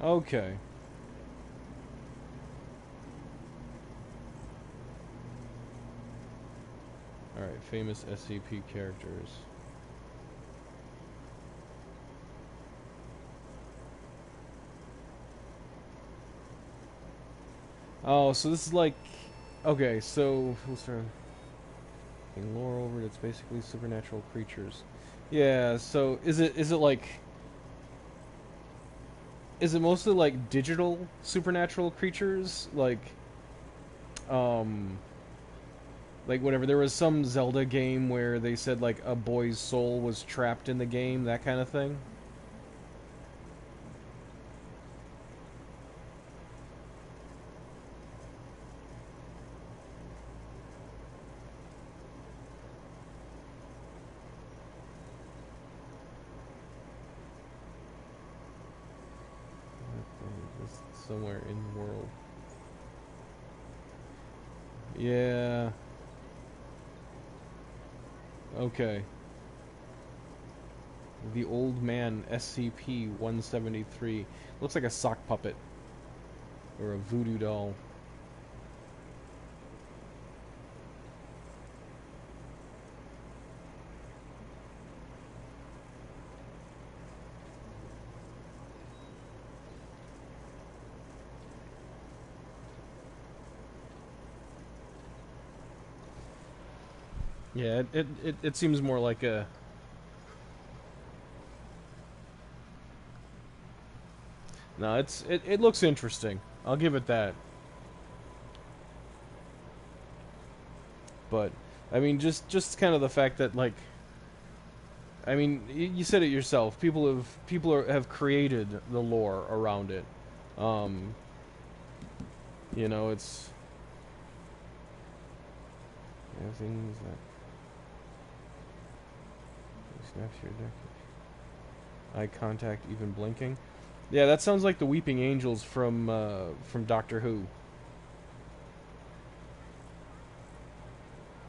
S1: Okay. Alright, famous SCP characters. Oh, so this is like, okay, so we'll start lore over it. It's basically supernatural creatures. Yeah. So is it like, is it mostly like digital supernatural creatures um like whatever, there was some Zelda game where they said like a boy's soul was trapped in the game, that kind of thing? Just somewhere in the world. Yeah. Okay. The Old Man SCP-173. Looks like a sock puppet. Or a voodoo doll. Yeah, it seems more like a... No, it looks interesting. I'll give it that. But I mean, just kind of the fact that, like, I mean, you said it yourself. Have created the lore around it. Um, you know, it's things that snaps your neck. Eye contact, even blinking. Yeah, that sounds like the Weeping Angels from Doctor Who.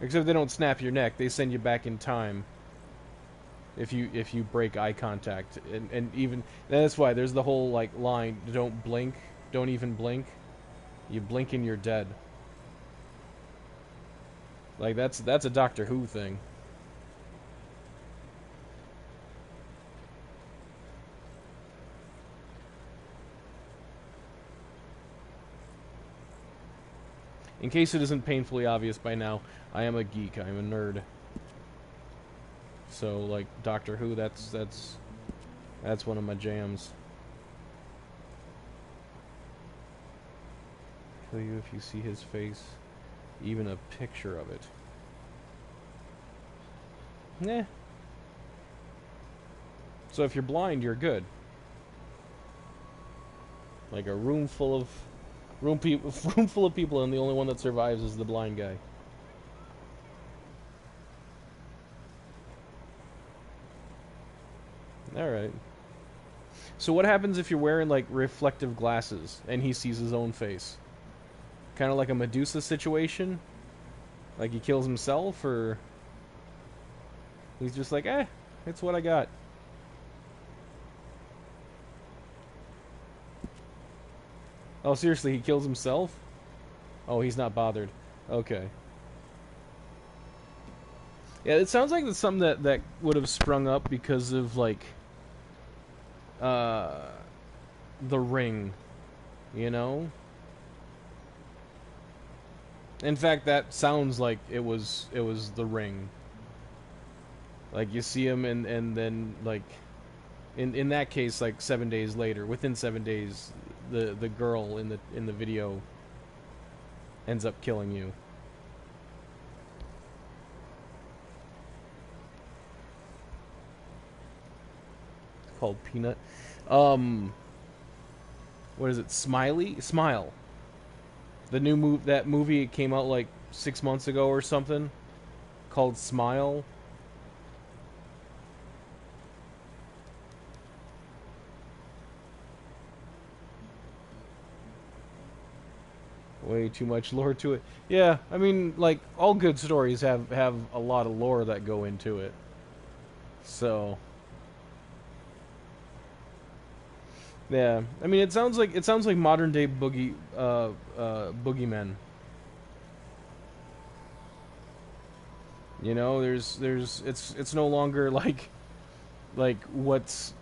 S1: Except they don't snap your neck; they send you back in time. If you break eye contact, and even that's why there's the whole like line: don't blink, don't even blink. You blink and you're dead. Like that's a Doctor Who thing. In case it isn't painfully obvious by now, I am a geek. I am a nerd. So like Doctor Who, that's one of my jams. Kill you if you see his face, even a picture of it. Nah. So if you're blind, you're good. Like a room full of room full of people, and the only one that survives is the blind guy. All right. So what happens if you're wearing like reflective glasses and he sees his own face? Kind of like a Medusa situation? Like he kills himself, or he's just like, it's what I got. Oh, seriously, he kills himself? Oh, he's not bothered. Okay. Yeah, it sounds like it's something that would have sprung up because of, like, The Ring, you know? In fact, that sounds like it was The Ring. Like, you see him, and then, like, in that case, like, 7 days later, within 7 days, the girl in the video ends up killing you. Called Peanut. What is it? Smile. The new that movie came out like 6 months ago or something, called Smile. Way too much lore to it. Yeah, I mean, like, all good stories have a lot of lore that go into it. So, yeah, I mean, it sounds like modern day boogeymen. You know, it's no longer like what's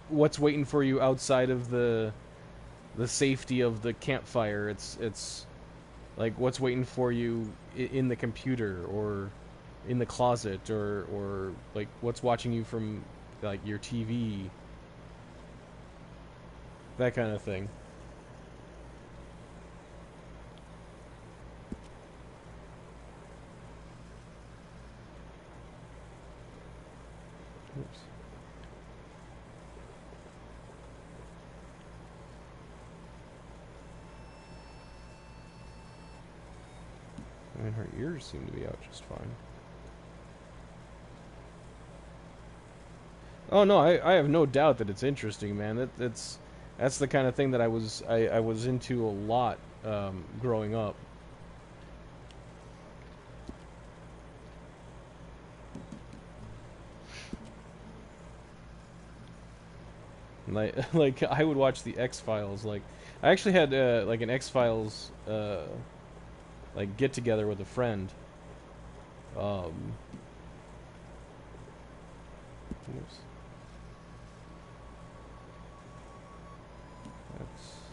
S1: what's waiting for you outside of the the safety of the campfire. It's like what's waiting for you in the computer or in the closet or like what's watching you from like your TV. That kind of thing. Oops. I mean, her ears seem to be out just fine. Oh no, I have no doubt that it's interesting, man. That's the kind of thing that I was into a lot growing up. Like I would watch the X-Files. Like I actually had like an X-Files like get together with a friend. Oops. That's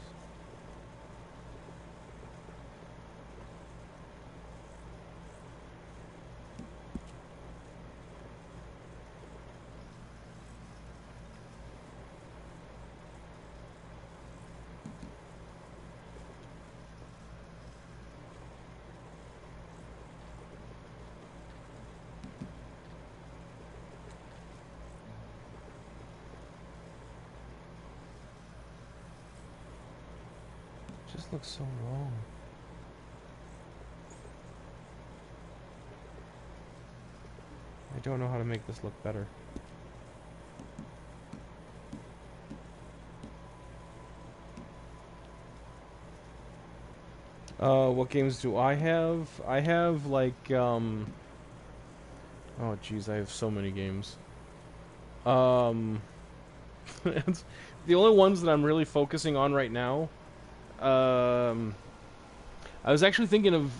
S1: just looks so wrong. I don't know how to make this look better. What games do I have? I have like oh jeez, I have so many games. It's the only ones that I'm really focusing on right now. I was actually thinking of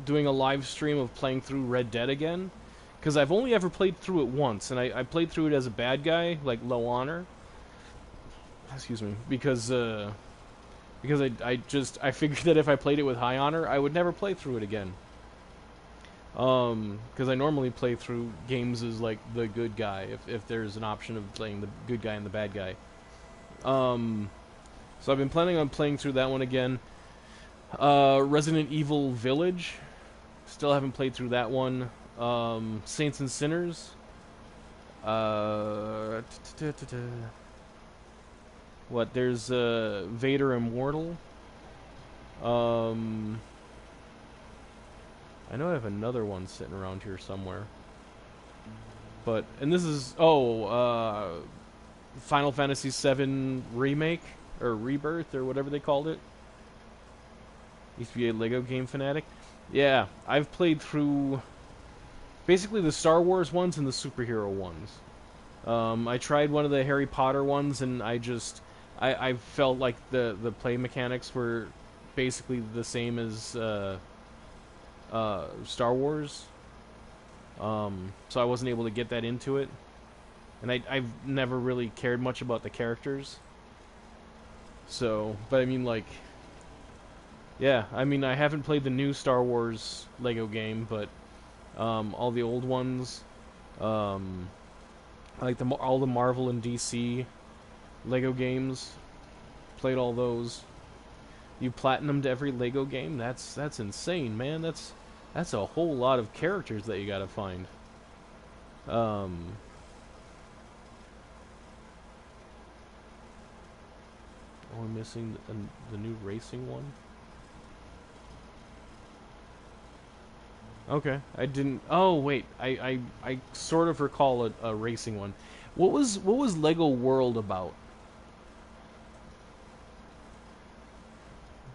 S1: doing a live stream of playing through Red Dead again, because I've only ever played through it once, and I played through it as a bad guy, like low honor. Excuse me, because I figured that if I played it with high honor, I would never play through it again. Because I normally play through games as like the good guy, if there's an option of playing the good guy and the bad guy. So I've been planning on playing through that one again. Resident Evil Village, still haven't played through that one. Saints and Sinners. What? There's Vader Immortal. I know I have another one sitting around here somewhere. But and this is Final Fantasy VII Remake or Rebirth or whatever they called it. Used to be a Lego game fanatic. Yeah, I've played through basically the Star Wars ones and the superhero ones. I tried one of the Harry Potter ones, and I felt like the play mechanics were basically the same as Star Wars. So I wasn't able to get that into it. And I've never really cared much about the characters. So, but I mean, like, yeah, I mean, I haven't played the new Star Wars Lego game, but all the old ones, I like all the Marvel and DC Lego games. Played all those. You platinumed every Lego game? That's insane, man. That's a whole lot of characters that you gotta find. Oh, I'm missing the new racing one. Okay, I didn't. Oh wait, I sort of recall a racing one. What was Lego World about?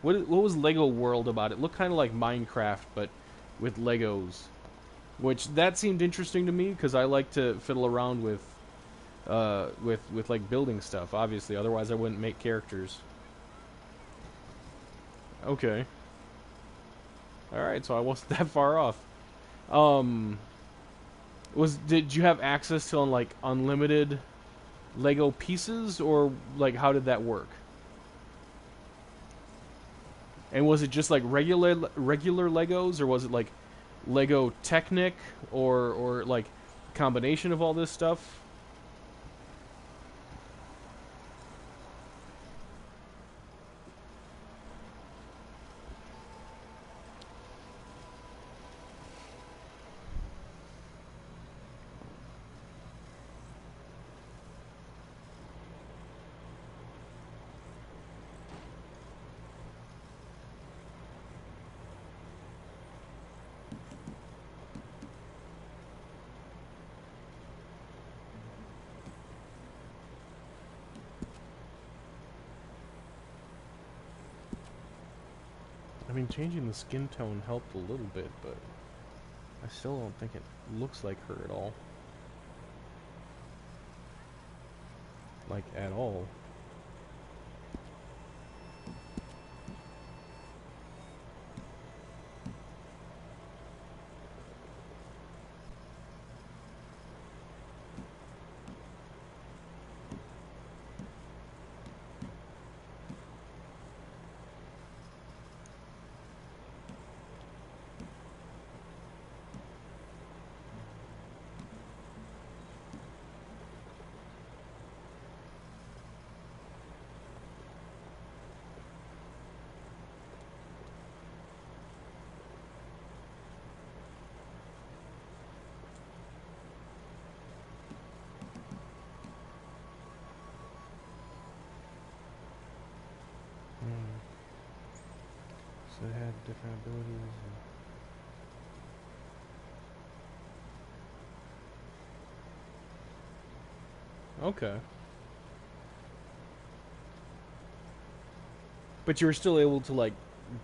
S1: What was Lego World about? It looked kind of like Minecraft, but with Legos, which that seemed interesting to me because I like to fiddle around with like building stuff. Obviously, otherwise I wouldn't make characters. Okay. Alright, so I wasn't that far off. Did you have access to like unlimited Lego pieces, or like how did that work? And was it just like regular Legos, or was it like Lego Technic, or like combination of all this stuff? I mean, changing the skin tone helped a little bit, but I still don't think it looks like her at all. Like, at all. So it had different abilities. Okay. But you were still able to, like,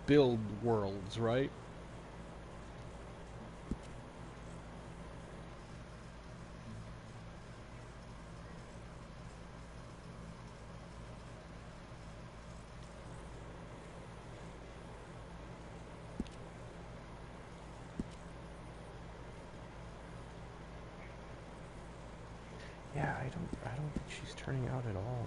S1: build worlds, right? Yeah, I don't think she's turning out at all.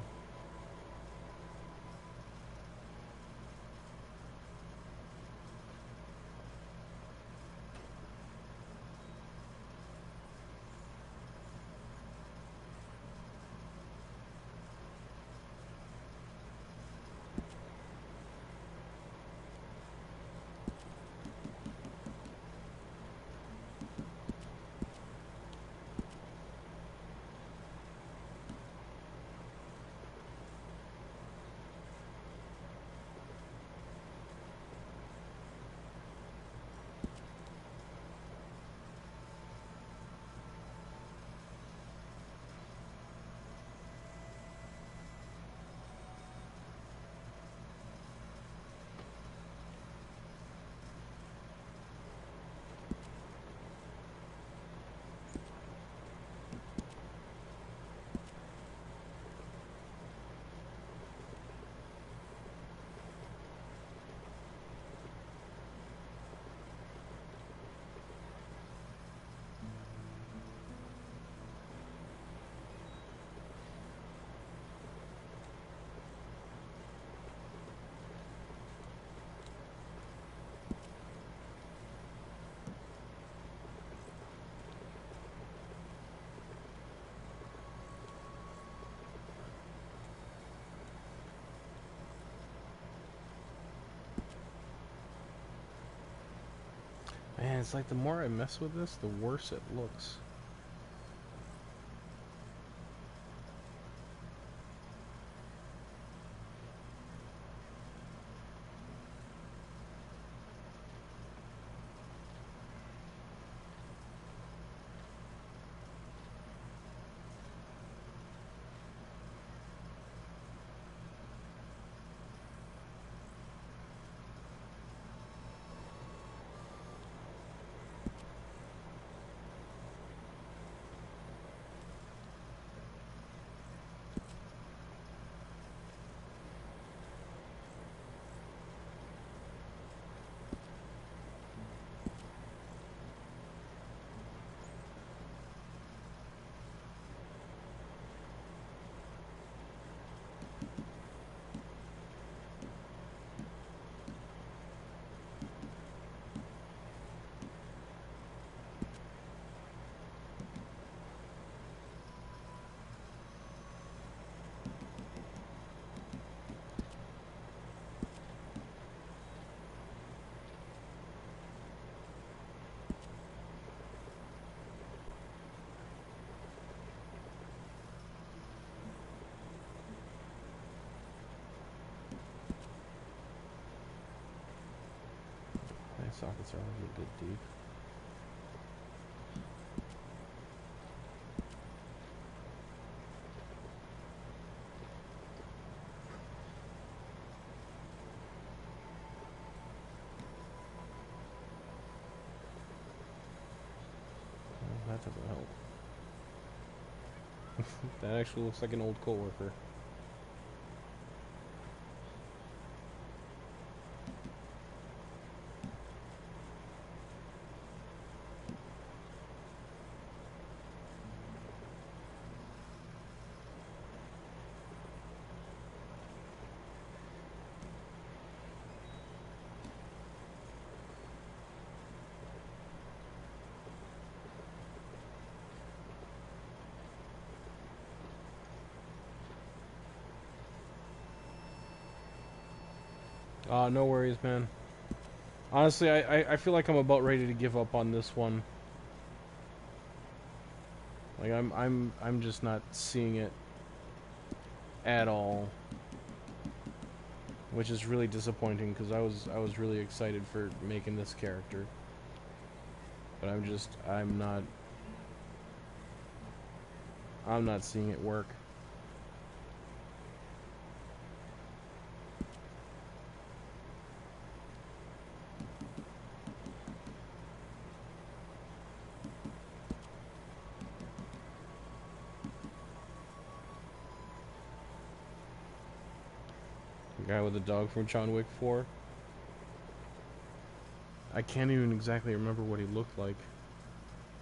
S1: Man, it's like the more I mess with this, the worse it looks. sockets are always a bit deep. Well, that doesn't help. That actually looks like an old coworker. No worries, man. Honestly, I feel like I'm about ready to give up on this one. Like I'm just not seeing it at all, which is really disappointing because I was really excited for making this character, but I'm not seeing it work. The guy with the dog from John Wick 4. I can't even exactly remember what he looked like.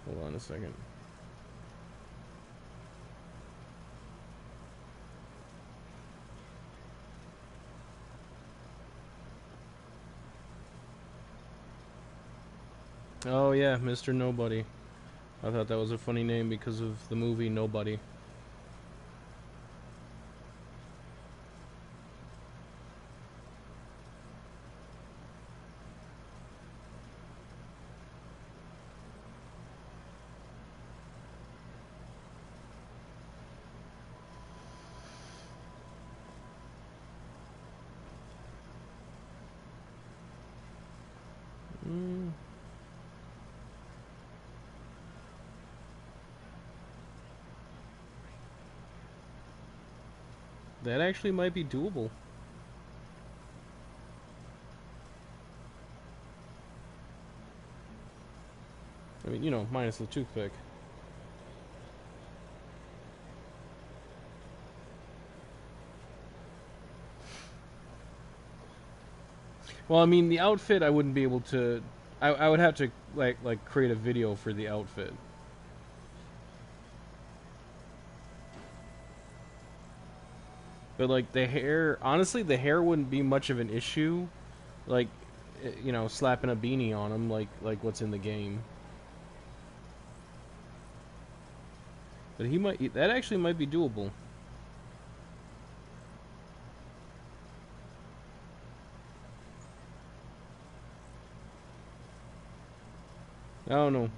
S1: Hold on a second. Oh yeah, Mr. Nobody. I thought that was a funny name because of the movie Nobody. That actually might be doable. I mean, you know, minus the toothpick. Well, I mean, the outfit I wouldn't be able to. I would have to like create a video for the outfit. But like the hair, honestly, the hair wouldn't be much of an issue. Like, you know, slapping a beanie on him, like what's in the game. But he might. That actually might be doable. I don't know.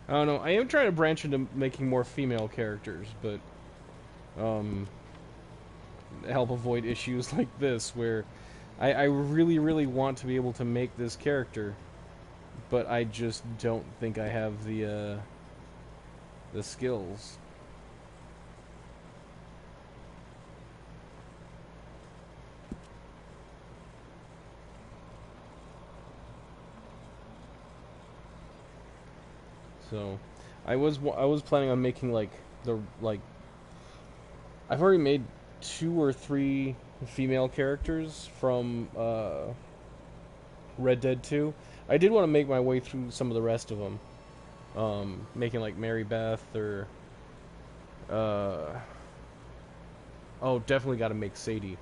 S1: I don't know. I am trying to branch into making more female characters, but help avoid issues like this where I really, really want to be able to make this character, but I just don't think I have the skills. So, I was planning on making like I've already made 2 or 3 female characters from Red Dead 2. I did want to make my way through some of the rest of them, making like Mary Beth or oh, definitely got to make Sadie.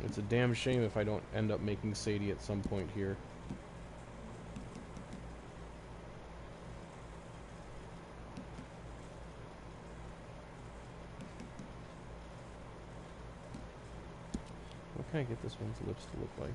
S1: It's a damn shame if I don't end up making Sadie at some point here. What can I get this one's lips to look like?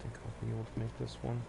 S1: think I'll be able to make this one.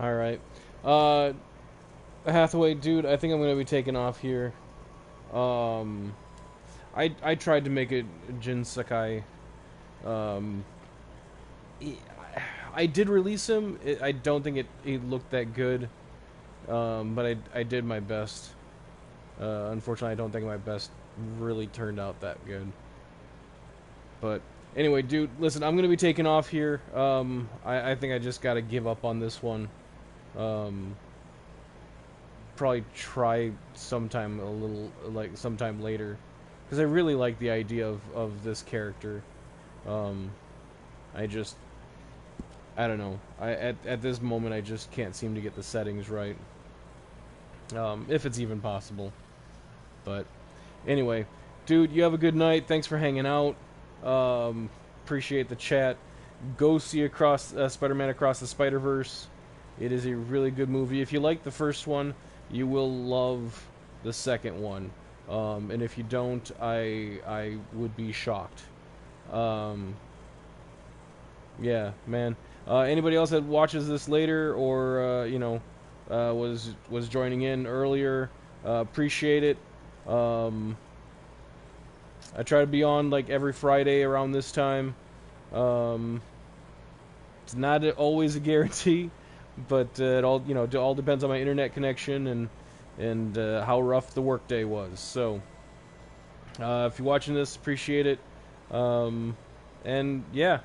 S1: Alright. Hathaway, dude, I think I'm going to be taking off here. I tried to make it Jin Sakai. I did release him. I don't think it looked that good. But I did my best. Unfortunately, I don't think my best really turned out that good. But anyway, dude, listen, I'm going to be taking off here. I think I just got to give up on this one. Probably try sometime sometime later, because I really like the idea of this character. I don't know. At this moment I just can't seem to get the settings right. If it's even possible. But anyway, dude, you have a good night. Thanks for hanging out. Appreciate the chat. Go see Spider-Man Across the Spider-Verse. It is a really good movie. If you like the first one, you will love the second one. And if you don't, I would be shocked. Yeah, man. Anybody else that watches this later or was joining in earlier, appreciate it. I try to be on like every Friday around this time. It's not always a guarantee, but it all depends on my internet connection and how rough the workday was. So if you're watching this, appreciate it. And yeah,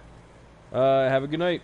S1: have a good night.